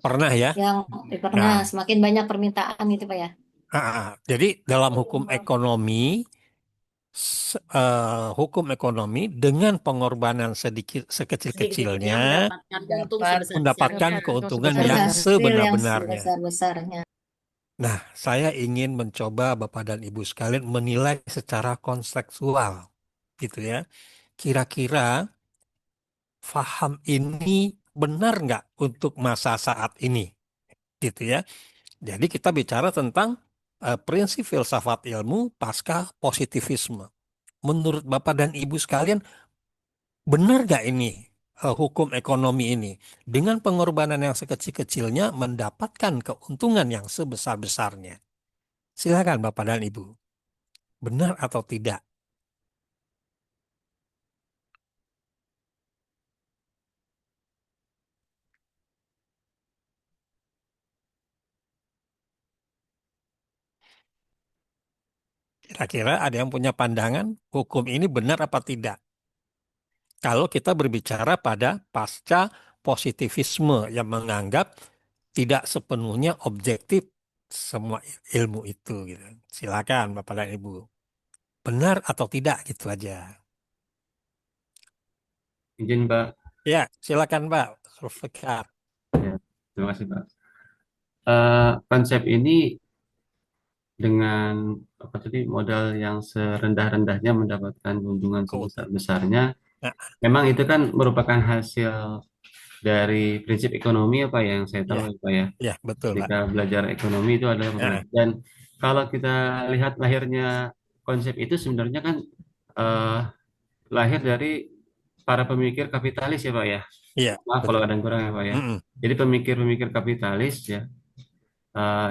Pernah ya? Yang pernah Nah, semakin banyak permintaan gitu Pak ya. jadi dalam hukum ekonomi dengan pengorbanan sedikit sekecil-kecilnya mendapatkan keuntungan yang Hasil yang sebenar-benarnya. sebesar-besarnya. Nah, saya ingin mencoba Bapak dan Ibu sekalian menilai secara konseptual, gitu ya. Kira-kira faham ini benar nggak untuk masa saat ini, gitu ya. Jadi kita bicara tentang prinsip filsafat ilmu pasca positivisme. Menurut Bapak dan Ibu sekalian, benar nggak ini hukum ekonomi ini dengan pengorbanan yang sekecil-kecilnya mendapatkan keuntungan yang sebesar-besarnya? Silakan Bapak dan Ibu, benar atau tidak? Kira-kira ada yang punya pandangan hukum ini benar apa tidak? Kalau kita berbicara pada pasca positivisme yang menganggap tidak sepenuhnya objektif semua ilmu itu, gitu. Silakan Bapak dan Ibu, benar atau tidak gitu aja. Izin Pak. Ya, silakan Pak. Zulfikar. Ya, terima kasih Pak. Konsep ini dengan apa tadi modal yang serendah-rendahnya mendapatkan keuntungan sebesar-besarnya, Nah, memang itu kan merupakan hasil dari prinsip ekonomi apa yang saya tahu ya, Pak ya. ya betul Pak. Ketika belajar ekonomi itu adalah dan kalau kita lihat lahirnya konsep itu sebenarnya kan lahir dari para pemikir kapitalis ya Pak ya. Iya, Maaf kalau ada yang kurang ya Pak ya. Jadi pemikir-pemikir kapitalis ya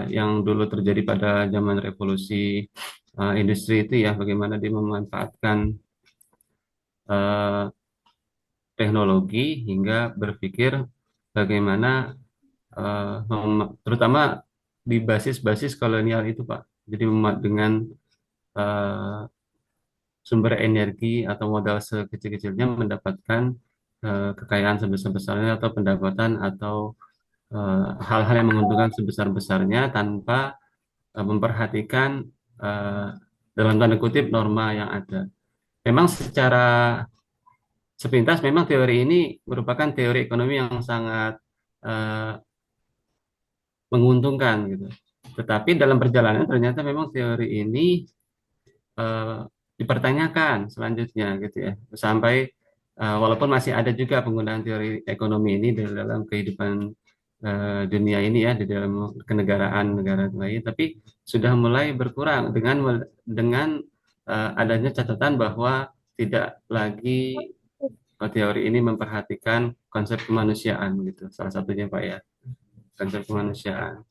yang dulu terjadi pada zaman revolusi industri itu ya, bagaimana dia memanfaatkan teknologi hingga berpikir bagaimana terutama di basis-basis kolonial itu Pak. Jadi dengan sumber energi atau modal sekecil-kecilnya mendapatkan kekayaan sebesar-besarnya atau pendapatan atau hal-hal yang menguntungkan sebesar-besarnya tanpa memperhatikan dalam tanda kutip norma yang ada. Memang secara sepintas memang teori ini merupakan teori ekonomi yang sangat menguntungkan gitu. Tetapi dalam perjalanan ternyata memang teori ini dipertanyakan selanjutnya gitu ya. Sampai walaupun masih ada juga penggunaan teori ekonomi ini di dalam kehidupan dunia ini ya, di dalam kenegaraan negara lain, tapi sudah mulai berkurang dengan adanya catatan bahwa tidak lagi teori ini memperhatikan konsep kemanusiaan gitu. Salah satunya Pak ya, konsep kemanusiaan.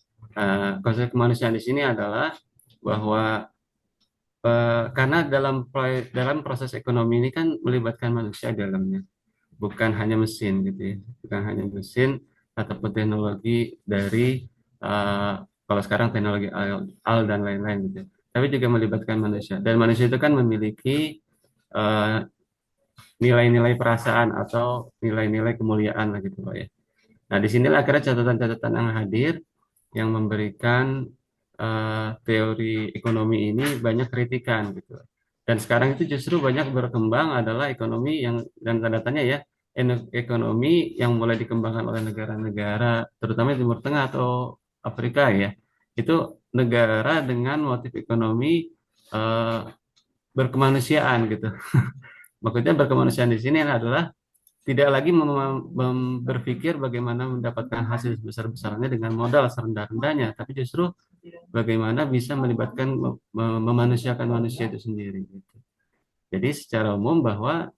Konsep kemanusiaan di sini adalah bahwa karena dalam proses ekonomi ini kan melibatkan manusia di dalamnya, bukan hanya mesin gitu ya, bukan hanya mesin ataupun teknologi dari kalau sekarang teknologi AI dan lain-lain gitu ya. Tapi juga melibatkan manusia, dan manusia itu kan memiliki nilai-nilai perasaan atau nilai-nilai kemuliaan lah gitu Pak ya. Nah, di sinilah akhirnya catatan-catatan yang hadir yang memberikan teori ekonomi ini banyak kritikan gitu. Dan sekarang itu justru banyak berkembang adalah ekonomi yang dan tanda tanya ya, ekonomi yang mulai dikembangkan oleh negara-negara terutama di Timur Tengah atau Afrika ya. Itu negara dengan motif ekonomi eh, berkemanusiaan gitu. Maksudnya berkemanusiaan di sini adalah tidak lagi berpikir bagaimana mendapatkan hasil sebesar-besarnya dengan modal serendah-rendahnya, tapi justru bagaimana bisa melibatkan memanusiakan manusia itu sendiri. Gitu. Jadi secara umum bahwa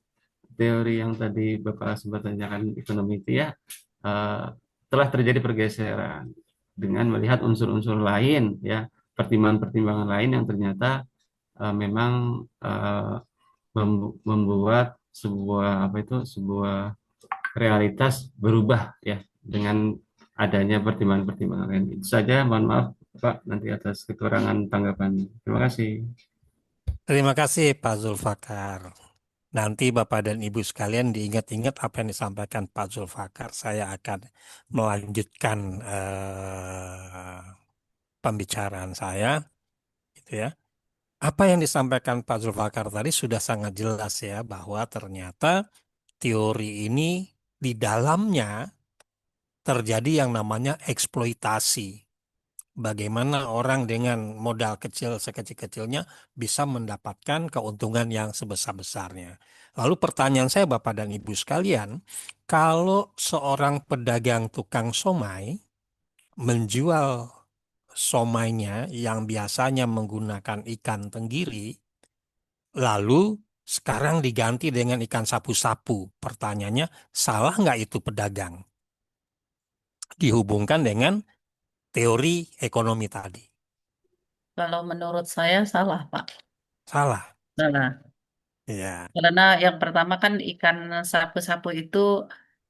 teori yang tadi Bapak sempat tanyakan ekonomi itu ya telah terjadi pergeseran dengan melihat unsur-unsur lain ya pertimbangan-pertimbangan lain yang ternyata memang membuat sebuah realitas berubah ya dengan adanya pertimbangan-pertimbangan lain. Itu saja, mohon maaf Pak nanti atas kekurangan tanggapan. Terima kasih. Terima kasih Pak Zulfakar. Nanti Bapak dan Ibu sekalian diingat-ingat apa yang disampaikan Pak Zulfakar. Saya akan melanjutkan pembicaraan saya, gitu ya. Apa yang disampaikan Pak Zulfakar tadi sudah sangat jelas ya, bahwa ternyata teori ini di dalamnya terjadi yang namanya eksploitasi. Bagaimana orang dengan modal kecil sekecil-kecilnya bisa mendapatkan keuntungan yang sebesar-besarnya. Lalu pertanyaan saya Bapak dan Ibu sekalian, kalau seorang pedagang tukang somai menjual somainya yang biasanya menggunakan ikan tenggiri, lalu sekarang diganti dengan ikan sapu-sapu. Pertanyaannya, salah nggak itu pedagang? Dihubungkan dengan teori ekonomi tadi. Kalau menurut saya salah, Pak. Salah. Salah. Ya. Karena yang pertama kan ikan sapu-sapu itu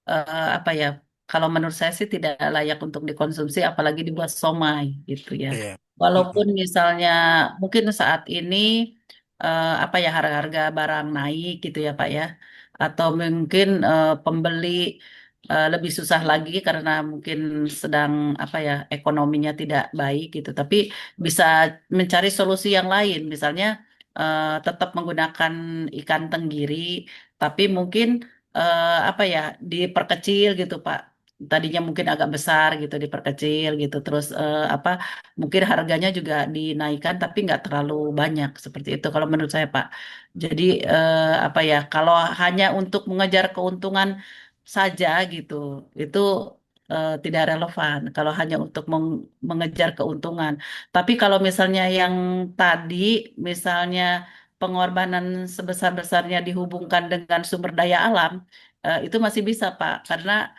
apa ya? Kalau menurut saya sih tidak layak untuk dikonsumsi, apalagi dibuat somai gitu ya. Iya. Walaupun misalnya mungkin saat ini apa ya harga-harga barang naik gitu ya Pak ya, atau mungkin pembeli lebih susah lagi karena mungkin sedang apa ya ekonominya tidak baik gitu. Tapi bisa mencari solusi yang lain, misalnya tetap menggunakan ikan tenggiri, tapi mungkin apa ya diperkecil gitu Pak. Tadinya mungkin agak besar gitu diperkecil gitu, terus apa mungkin harganya juga dinaikkan tapi nggak terlalu banyak seperti itu kalau menurut saya Pak. Jadi apa ya kalau hanya untuk mengejar keuntungan saja gitu itu tidak relevan kalau hanya untuk mengejar keuntungan. Tapi kalau misalnya yang tadi misalnya pengorbanan sebesar-besarnya dihubungkan dengan sumber daya alam itu masih bisa Pak karena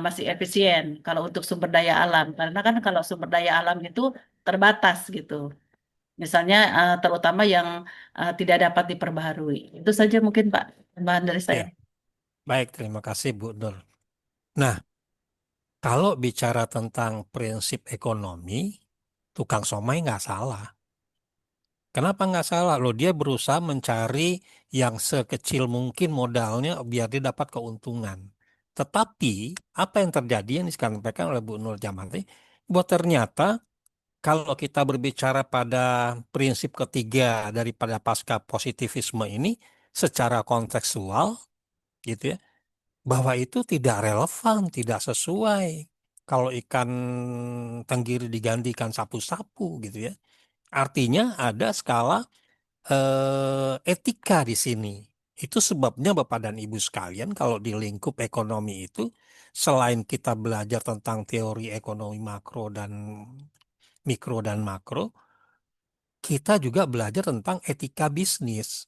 masih efisien kalau untuk sumber daya alam karena kan kalau sumber daya alam itu terbatas gitu. Misalnya terutama yang tidak dapat diperbaharui. Itu saja mungkin Pak tambahan dari saya. Ya. Baik, terima kasih Bu Nur. Nah, kalau bicara tentang prinsip ekonomi, tukang somai nggak salah. Kenapa nggak salah? Loh, dia berusaha mencari yang sekecil mungkin modalnya biar dia dapat keuntungan. Tetapi, apa yang terjadi yang disampaikan oleh Bu Nur Jamanti, bahwa ternyata kalau kita berbicara pada prinsip ketiga daripada pasca positivisme ini, secara kontekstual, gitu ya, bahwa itu tidak relevan, tidak sesuai. Kalau ikan tenggiri diganti ikan sapu-sapu gitu ya. Artinya ada skala etika di sini. Itu sebabnya Bapak dan Ibu sekalian kalau di lingkup ekonomi itu selain kita belajar tentang teori ekonomi makro dan mikro dan makro, kita juga belajar tentang etika bisnis.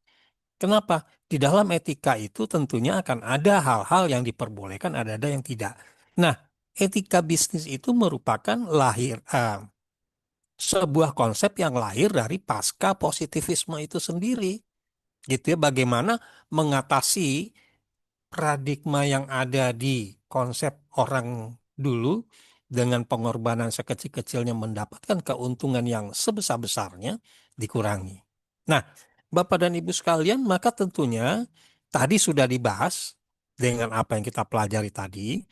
Kenapa? Di dalam etika itu tentunya akan ada hal-hal yang diperbolehkan, ada yang tidak. Nah, etika bisnis itu merupakan sebuah konsep yang lahir dari pasca positivisme itu sendiri. Gitu ya, bagaimana mengatasi paradigma yang ada di konsep orang dulu dengan pengorbanan sekecil-kecilnya mendapatkan keuntungan yang sebesar-besarnya dikurangi. Nah, Bapak dan Ibu sekalian, maka tentunya tadi sudah dibahas dengan apa yang kita pelajari tadi.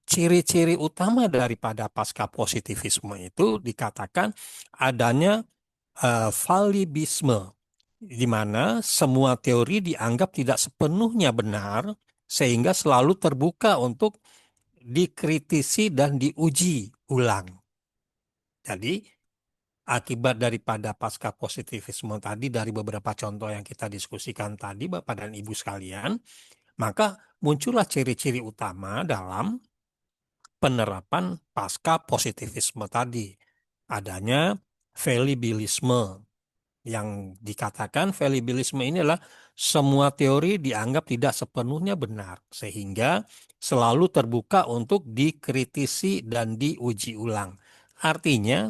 Ciri-ciri utama daripada pasca positivisme itu dikatakan adanya falibisme, di mana semua teori dianggap tidak sepenuhnya benar, sehingga selalu terbuka untuk dikritisi dan diuji ulang. Jadi, akibat daripada pasca positivisme tadi, dari beberapa contoh yang kita diskusikan tadi, Bapak dan Ibu sekalian, maka muncullah ciri-ciri utama dalam penerapan pasca positivisme tadi. Adanya fallibilisme, yang dikatakan fallibilisme ini adalah semua teori dianggap tidak sepenuhnya benar, sehingga selalu terbuka untuk dikritisi dan diuji ulang. Artinya,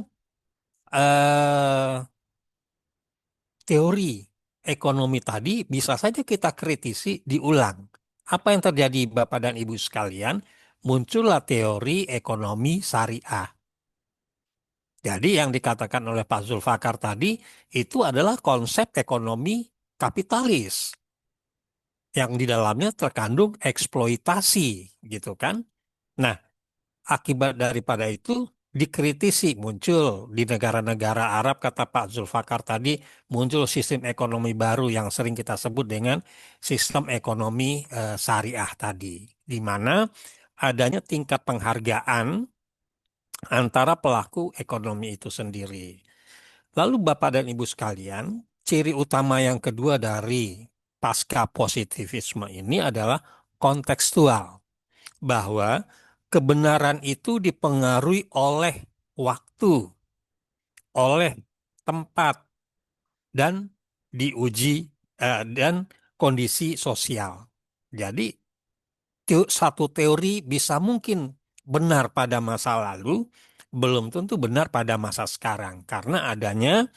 teori ekonomi tadi bisa saja kita kritisi diulang. Apa yang terjadi Bapak dan Ibu sekalian? Muncullah teori ekonomi syariah. Jadi yang dikatakan oleh Pak Zulfakar tadi itu adalah konsep ekonomi kapitalis yang di dalamnya terkandung eksploitasi, gitu kan? Nah, akibat daripada itu dikritisi, muncul di negara-negara Arab, kata Pak Zulfakar tadi, muncul sistem ekonomi baru yang sering kita sebut dengan sistem ekonomi syariah tadi, di mana adanya tingkat penghargaan antara pelaku ekonomi itu sendiri. Lalu Bapak dan Ibu sekalian, ciri utama yang kedua dari pasca positivisme ini adalah kontekstual, bahwa kebenaran itu dipengaruhi oleh waktu, oleh tempat, dan diuji dan kondisi sosial. Jadi satu teori bisa mungkin benar pada masa lalu, belum tentu benar pada masa sekarang, karena adanya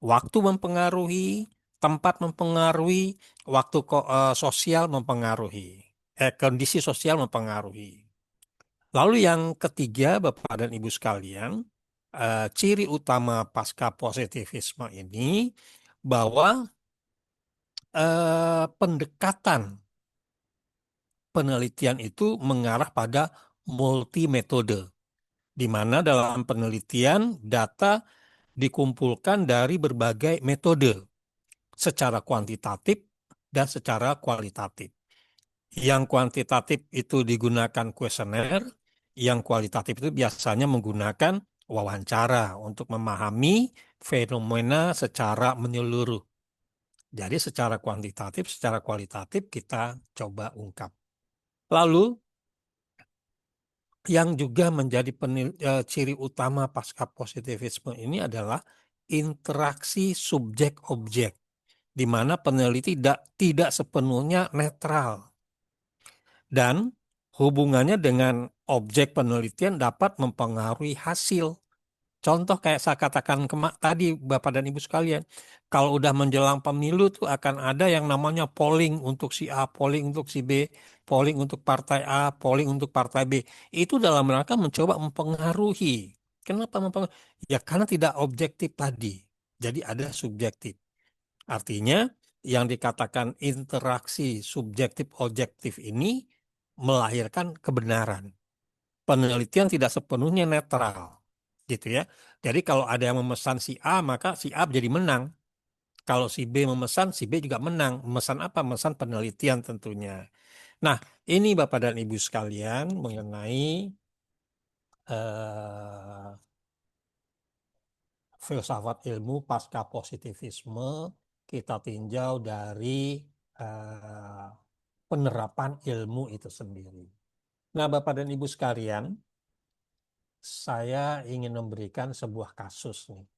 waktu mempengaruhi, tempat mempengaruhi, waktu sosial mempengaruhi, kondisi sosial mempengaruhi. Lalu yang ketiga, Bapak dan Ibu sekalian, ciri utama pasca positivisme ini bahwa pendekatan penelitian itu mengarah pada multimetode, di mana dalam penelitian data dikumpulkan dari berbagai metode secara kuantitatif dan secara kualitatif. Yang kuantitatif itu digunakan kuesioner, yang kualitatif itu biasanya menggunakan wawancara untuk memahami fenomena secara menyeluruh. Jadi secara kuantitatif, secara kualitatif kita coba ungkap. Lalu yang juga menjadi ciri utama pasca positivisme ini adalah interaksi subjek-objek, di mana peneliti tidak sepenuhnya netral, dan hubungannya dengan objek penelitian dapat mempengaruhi hasil. Contoh kayak saya katakan tadi Bapak dan Ibu sekalian, kalau udah menjelang pemilu tuh akan ada yang namanya polling untuk si A, polling untuk si B, polling untuk partai A, polling untuk partai B. Itu dalam rangka mencoba mempengaruhi. Kenapa mempengaruhi? Ya karena tidak objektif tadi. Jadi ada subjektif. Artinya yang dikatakan interaksi subjektif-objektif ini melahirkan kebenaran. Penelitian tidak sepenuhnya netral, gitu ya. Jadi kalau ada yang memesan si A, maka si A jadi menang. Kalau si B memesan, si B juga menang. Memesan apa? Memesan penelitian tentunya. Nah, ini Bapak dan Ibu sekalian mengenai filsafat ilmu pasca positivisme, kita tinjau dari penerapan ilmu itu sendiri. Nah, Bapak dan Ibu sekalian, saya ingin memberikan sebuah kasus nih.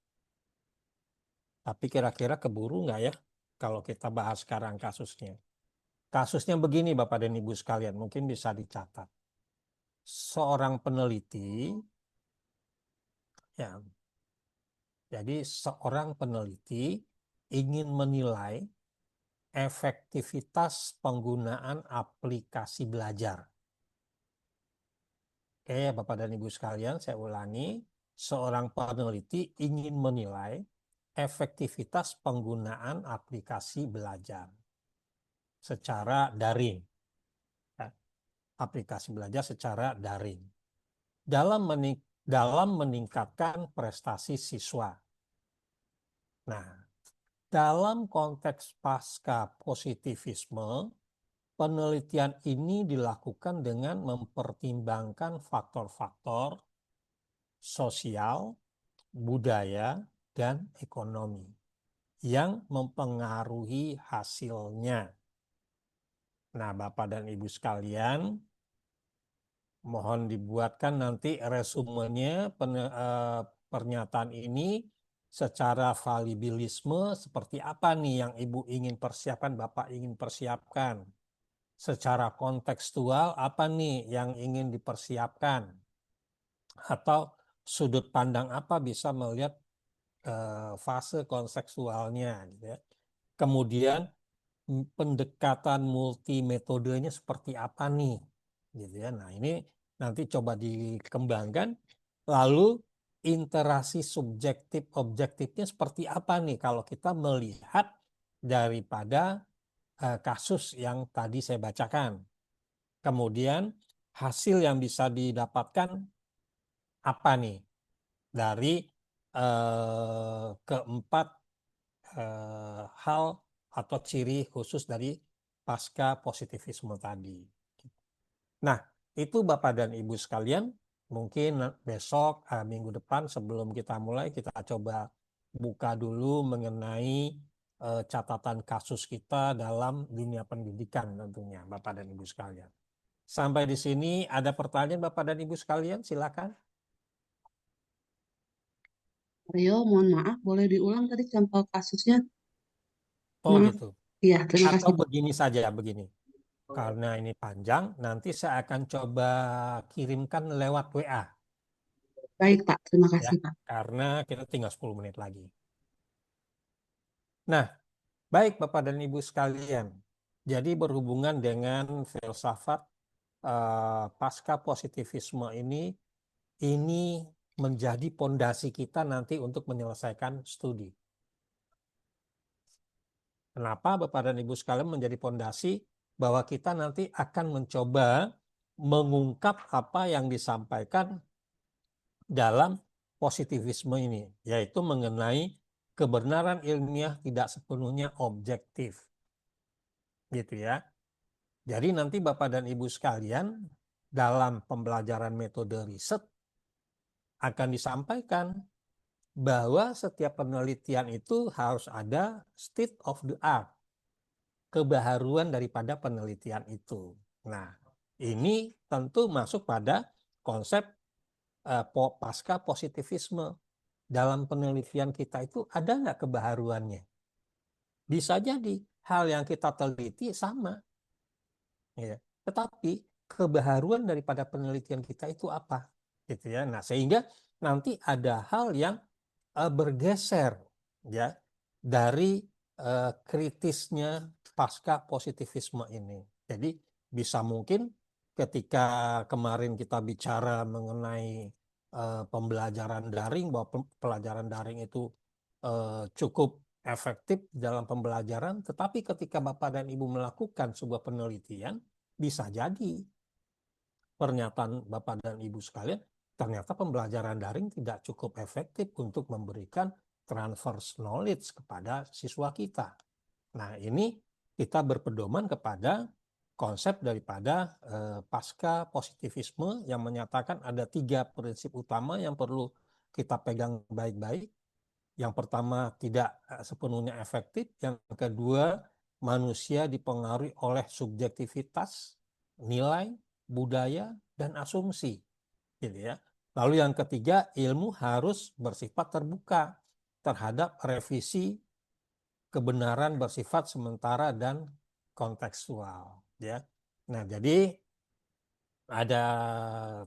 Tapi kira-kira keburu nggak ya kalau kita bahas sekarang kasusnya? Kasusnya begini Bapak dan Ibu sekalian, mungkin bisa dicatat. Seorang peneliti, ya, jadi seorang peneliti ingin menilai efektivitas penggunaan aplikasi belajar. Oke, Bapak dan Ibu sekalian, saya ulangi. Seorang peneliti ingin menilai efektivitas penggunaan aplikasi belajar. secara daring. Ya, aplikasi belajar secara daring. Dalam meningkatkan prestasi siswa. Nah, dalam konteks pasca positivisme, penelitian ini dilakukan dengan mempertimbangkan faktor-faktor sosial, budaya, dan ekonomi yang mempengaruhi hasilnya. Nah, Bapak dan Ibu sekalian, mohon dibuatkan nanti resumenya pernyataan ini secara valibilisme seperti apa nih yang Ibu ingin persiapkan, Bapak ingin persiapkan. Secara kontekstual apa nih yang ingin dipersiapkan. Atau sudut pandang apa bisa melihat fase kontekstualnya. Gitu ya. Kemudian pendekatan multimetodenya seperti apa nih, gitu ya. Nah ini nanti coba dikembangkan. Lalu interaksi subjektif objektifnya seperti apa nih kalau kita melihat daripada kasus yang tadi saya bacakan. Kemudian hasil yang bisa didapatkan apa nih dari keempat hal atau ciri khusus dari pasca positivisme tadi. Nah, itu Bapak dan Ibu sekalian, mungkin besok, minggu depan sebelum kita mulai, kita coba buka dulu mengenai catatan kasus kita dalam dunia pendidikan tentunya, Bapak dan Ibu sekalian. Sampai di sini ada pertanyaan Bapak dan Ibu sekalian, silakan. Rio, mohon maaf, boleh diulang tadi contoh kasusnya? Oh Maaf. gitu. Iya, terima Atau kasih. begini saja, begini. Karena ini panjang, nanti saya akan coba kirimkan lewat WA. Baik, Pak. Terima Ya, kasih, Pak. karena kita tinggal 10 menit lagi. Nah, baik Bapak dan Ibu sekalian. Jadi berhubungan dengan filsafat pasca positivisme ini menjadi pondasi kita nanti untuk menyelesaikan studi. Kenapa Bapak dan Ibu sekalian menjadi pondasi? Bahwa kita nanti akan mencoba mengungkap apa yang disampaikan dalam positivisme ini, yaitu mengenai kebenaran ilmiah tidak sepenuhnya objektif. Gitu ya. Jadi nanti Bapak dan Ibu sekalian dalam pembelajaran metode riset akan disampaikan bahwa setiap penelitian itu harus ada state of the art, kebaharuan daripada penelitian itu. Nah, ini tentu masuk pada konsep pasca positivisme. Dalam penelitian kita itu ada nggak kebaharuannya? Bisa jadi hal yang kita teliti sama, ya. Tetapi kebaharuan daripada penelitian kita itu apa? Gitu ya. Nah, sehingga nanti ada hal yang bergeser, ya, dari kritisnya pasca positivisme ini. Jadi bisa mungkin ketika kemarin kita bicara mengenai pembelajaran daring, bahwa pelajaran daring itu cukup efektif dalam pembelajaran, tetapi ketika Bapak dan Ibu melakukan sebuah penelitian, bisa jadi pernyataan Bapak dan Ibu sekalian, ternyata pembelajaran daring tidak cukup efektif untuk memberikan transfer knowledge kepada siswa kita. Nah, ini kita berpedoman kepada konsep daripada pasca positivisme yang menyatakan ada 3 prinsip utama yang perlu kita pegang baik-baik. Yang pertama, tidak sepenuhnya efektif. Yang kedua, manusia dipengaruhi oleh subjektivitas, nilai, budaya, dan asumsi. Gitu ya. Lalu yang ketiga, ilmu harus bersifat terbuka terhadap revisi kebenaran bersifat sementara dan kontekstual. Ya. Nah, jadi ada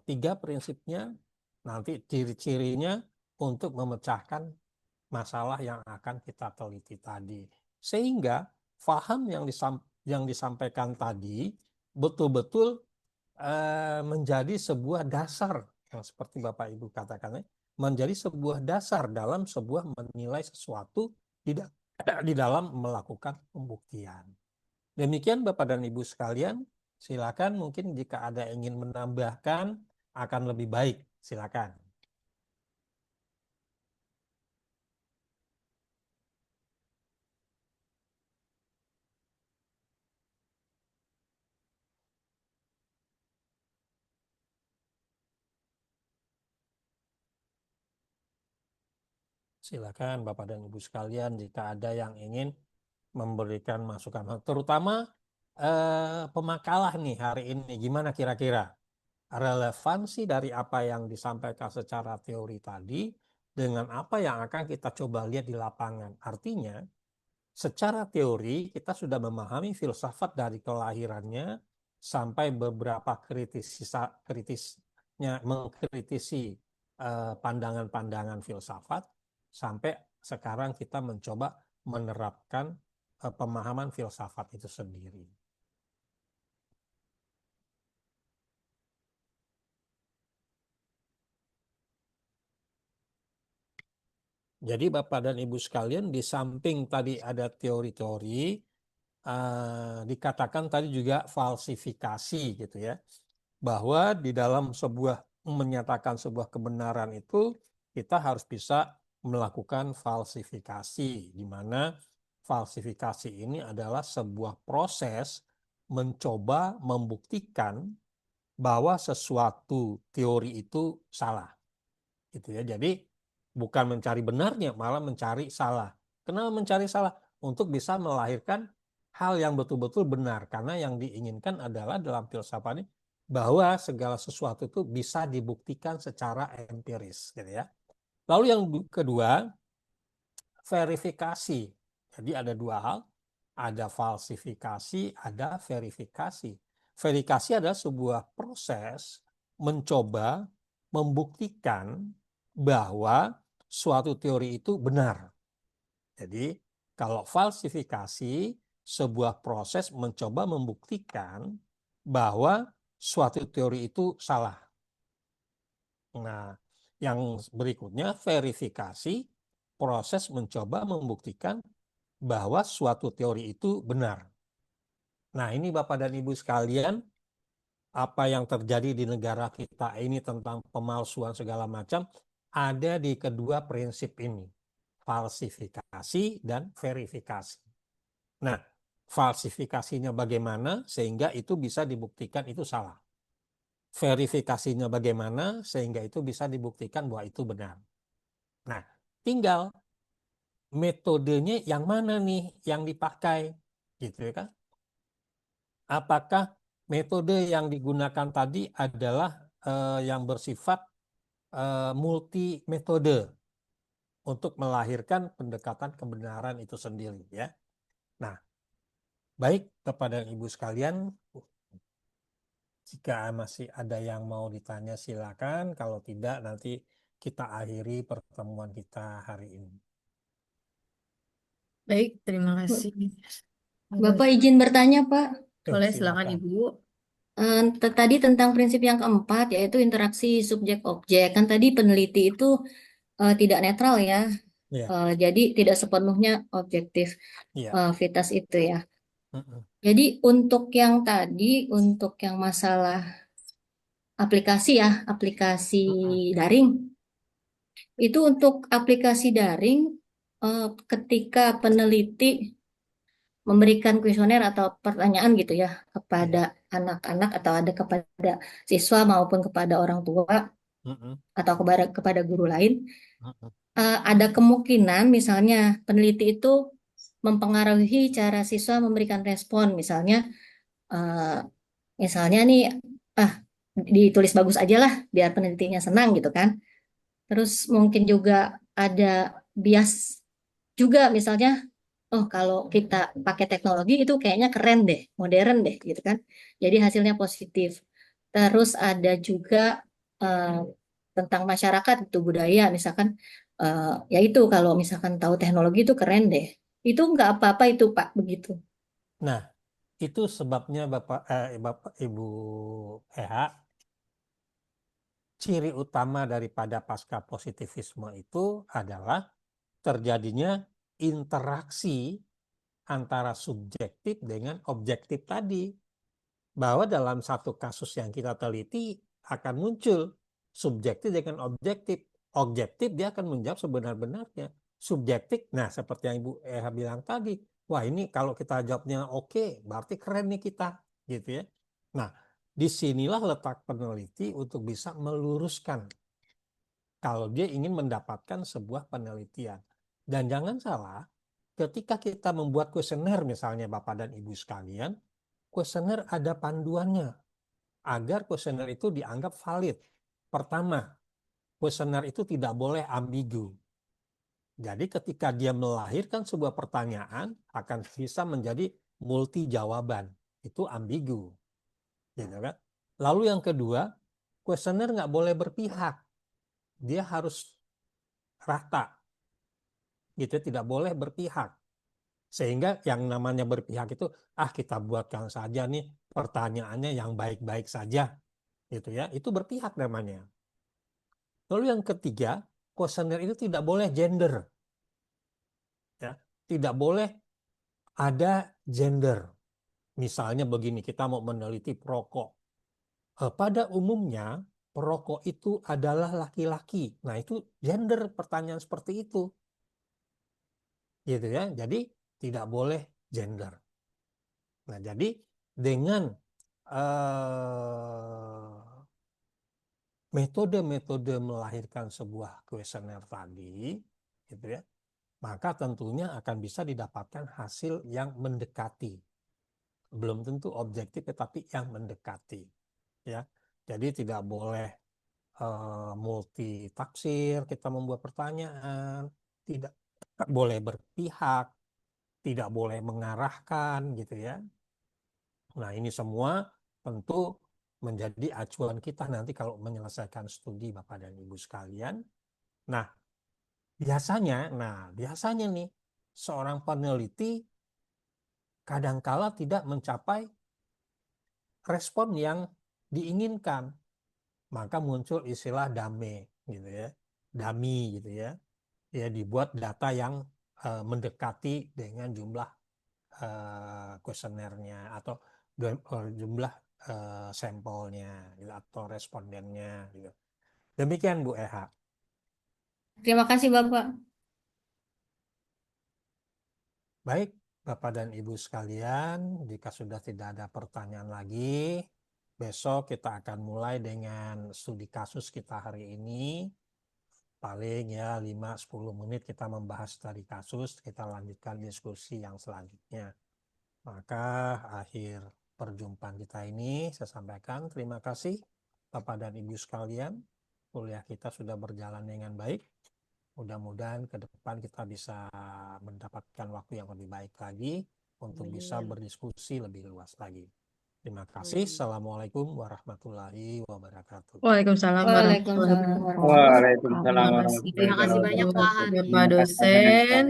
3 prinsipnya, nanti ciri-cirinya untuk memecahkan masalah yang akan kita teliti tadi. Sehingga faham yang disampaikan tadi betul-betul menjadi sebuah dasar yang seperti Bapak Ibu katakan, menjadi sebuah dasar dalam sebuah menilai sesuatu di dalam melakukan pembuktian. Demikian Bapak dan Ibu sekalian, silakan mungkin jika ada yang ingin menambahkan akan lebih baik, silakan. Silakan Bapak dan Ibu sekalian jika ada yang ingin memberikan masukan, terutama pemakalah nih hari ini, gimana kira-kira relevansi dari apa yang disampaikan secara teori tadi dengan apa yang akan kita coba lihat di lapangan. Artinya, secara teori kita sudah memahami filsafat dari kelahirannya sampai beberapa kritisnya mengkritisi pandangan-pandangan filsafat, sampai sekarang kita mencoba menerapkan pemahaman filsafat itu sendiri. Jadi Bapak dan Ibu sekalian, di samping tadi ada teori-teori, dikatakan tadi juga falsifikasi gitu ya. Bahwa di dalam menyatakan sebuah kebenaran itu kita harus bisa melakukan falsifikasi, di mana falsifikasi ini adalah sebuah proses mencoba membuktikan bahwa sesuatu teori itu salah. Gitu ya. Jadi bukan mencari benarnya, malah mencari salah. Kenapa mencari salah? Untuk bisa melahirkan hal yang betul-betul benar. Karena yang diinginkan adalah dalam filsafat ini bahwa segala sesuatu itu bisa dibuktikan secara empiris. Gitu ya. Lalu yang kedua, verifikasi. Jadi ada dua hal, ada falsifikasi, ada verifikasi. Verifikasi adalah sebuah proses mencoba membuktikan bahwa suatu teori itu benar. Jadi kalau falsifikasi, sebuah proses mencoba membuktikan bahwa suatu teori itu salah. Nah, yang berikutnya verifikasi, proses mencoba membuktikan bahwa suatu teori itu benar. Nah, ini Bapak dan Ibu sekalian, apa yang terjadi di negara kita ini tentang pemalsuan segala macam ada di kedua prinsip ini, falsifikasi dan verifikasi. Nah, falsifikasinya bagaimana sehingga itu bisa dibuktikan itu salah. Verifikasinya bagaimana sehingga itu bisa dibuktikan bahwa itu benar. Nah, tinggal metodenya yang mana nih yang dipakai, gitu ya kan? Apakah metode yang digunakan tadi adalah yang bersifat multi metode untuk melahirkan pendekatan kebenaran itu sendiri ya. Nah, baik kepada Ibu sekalian, jika masih ada yang mau ditanya silakan, kalau tidak nanti kita akhiri pertemuan kita hari ini. Baik, terima kasih. Bapak izin bertanya, Pak. Boleh, silakan Silakan. Ibu. Tadi tentang prinsip yang keempat, yaitu interaksi subjek-objek. Kan tadi peneliti itu tidak netral ya. Ya, Jadi tidak sepenuhnya objektif ya. vitas itu ya. Mm-mm. Jadi untuk yang tadi, untuk yang masalah aplikasi ya, aplikasi daring, itu untuk aplikasi daring, ketika peneliti memberikan kuesioner atau pertanyaan gitu ya Ya. kepada anak-anak atau ada kepada siswa maupun kepada orang tua Mm-mm. atau kepada guru lain, Mm-mm. ada kemungkinan misalnya peneliti itu mempengaruhi cara siswa memberikan respon, misalnya misalnya nih ditulis bagus aja lah biar penelitinya senang gitu kan. Terus mungkin juga ada bias juga, misalnya oh kalau kita pakai teknologi itu kayaknya keren deh, modern deh gitu kan. Jadi hasilnya positif. Terus ada juga eh, tentang masyarakat itu budaya, misalkan ya itu kalau misalkan tahu teknologi itu keren deh. Itu nggak apa-apa itu Pak begitu. Nah, itu sebabnya Bapak Ibu EH, ciri utama daripada pasca positivisme itu adalah terjadinya interaksi antara subjektif dengan objektif tadi. Bahwa dalam satu kasus yang kita teliti akan muncul subjektif dengan objektif. Objektif dia akan menjawab sebenar-benarnya. Subjektif, nah seperti yang Ibu Eha bilang tadi, wah ini kalau kita jawabnya oke, berarti keren nih kita, gitu ya. Nah, disinilah letak peneliti untuk bisa meluruskan kalau dia ingin mendapatkan sebuah penelitian. Dan jangan salah, ketika kita membuat kuesioner misalnya Bapak dan Ibu sekalian, kuesioner ada panduannya agar kuesioner itu dianggap valid. Pertama, kuesioner itu tidak boleh ambigu. Jadi ketika dia melahirkan sebuah pertanyaan akan bisa menjadi multi jawaban. Itu ambigu. Gitu kan? Lalu yang kedua, kuesioner nggak boleh berpihak. Dia harus rata. Gitu, tidak boleh berpihak. Sehingga yang namanya berpihak itu, kita buatkan saja nih pertanyaannya yang baik-baik saja. Gitu ya, itu berpihak namanya. Lalu yang ketiga, kuesioner itu tidak boleh gender. Ya, tidak boleh ada gender. Misalnya begini, kita mau meneliti perokok. Pada umumnya, perokok itu adalah laki-laki. Nah, itu gender pertanyaan seperti itu. Gitu ya. Jadi tidak boleh gender. Nah, jadi dengan metode-metode melahirkan sebuah kuesioner tadi, gitu ya, maka tentunya akan bisa didapatkan hasil yang mendekati. Belum tentu objektif, tetapi yang mendekati. Ya, jadi tidak boleh multi tafsir kita membuat pertanyaan, tidak boleh berpihak, tidak boleh mengarahkan, gitu ya. Nah, ini semua tentu menjadi acuan kita nanti kalau menyelesaikan studi Bapak dan Ibu sekalian. Nah, biasanya nih seorang peneliti kadangkala tidak mencapai respon yang diinginkan. Maka muncul istilah DAME gitu ya. DAMI gitu ya. Ya, dibuat data yang mendekati dengan jumlah kuesionernya atau jumlah sampelnya gitu, atau respondennya gitu. Demikian Bu Eha. Terima kasih Bapak. Baik, Bapak dan Ibu sekalian, jika sudah tidak ada pertanyaan lagi, besok kita akan mulai dengan studi kasus kita hari ini. Paling ya 5-10 menit kita membahas studi kasus, kita lanjutkan diskusi yang selanjutnya. Maka akhir perjumpaan kita ini saya sampaikan terima kasih Bapak dan Ibu sekalian. Kuliah kita sudah berjalan dengan baik. Mudah-mudahan ke depan kita bisa mendapatkan waktu yang lebih baik lagi untuk bisa berdiskusi lebih luas lagi. Terima kasih. Assalamualaikum warahmatullahi wabarakatuh. Waalaikumsalam warahmatullahi wabarakatuh. Waalaikumsalam Terima kasih warahmatullahi banyak wabarakatuh. Pak dosen.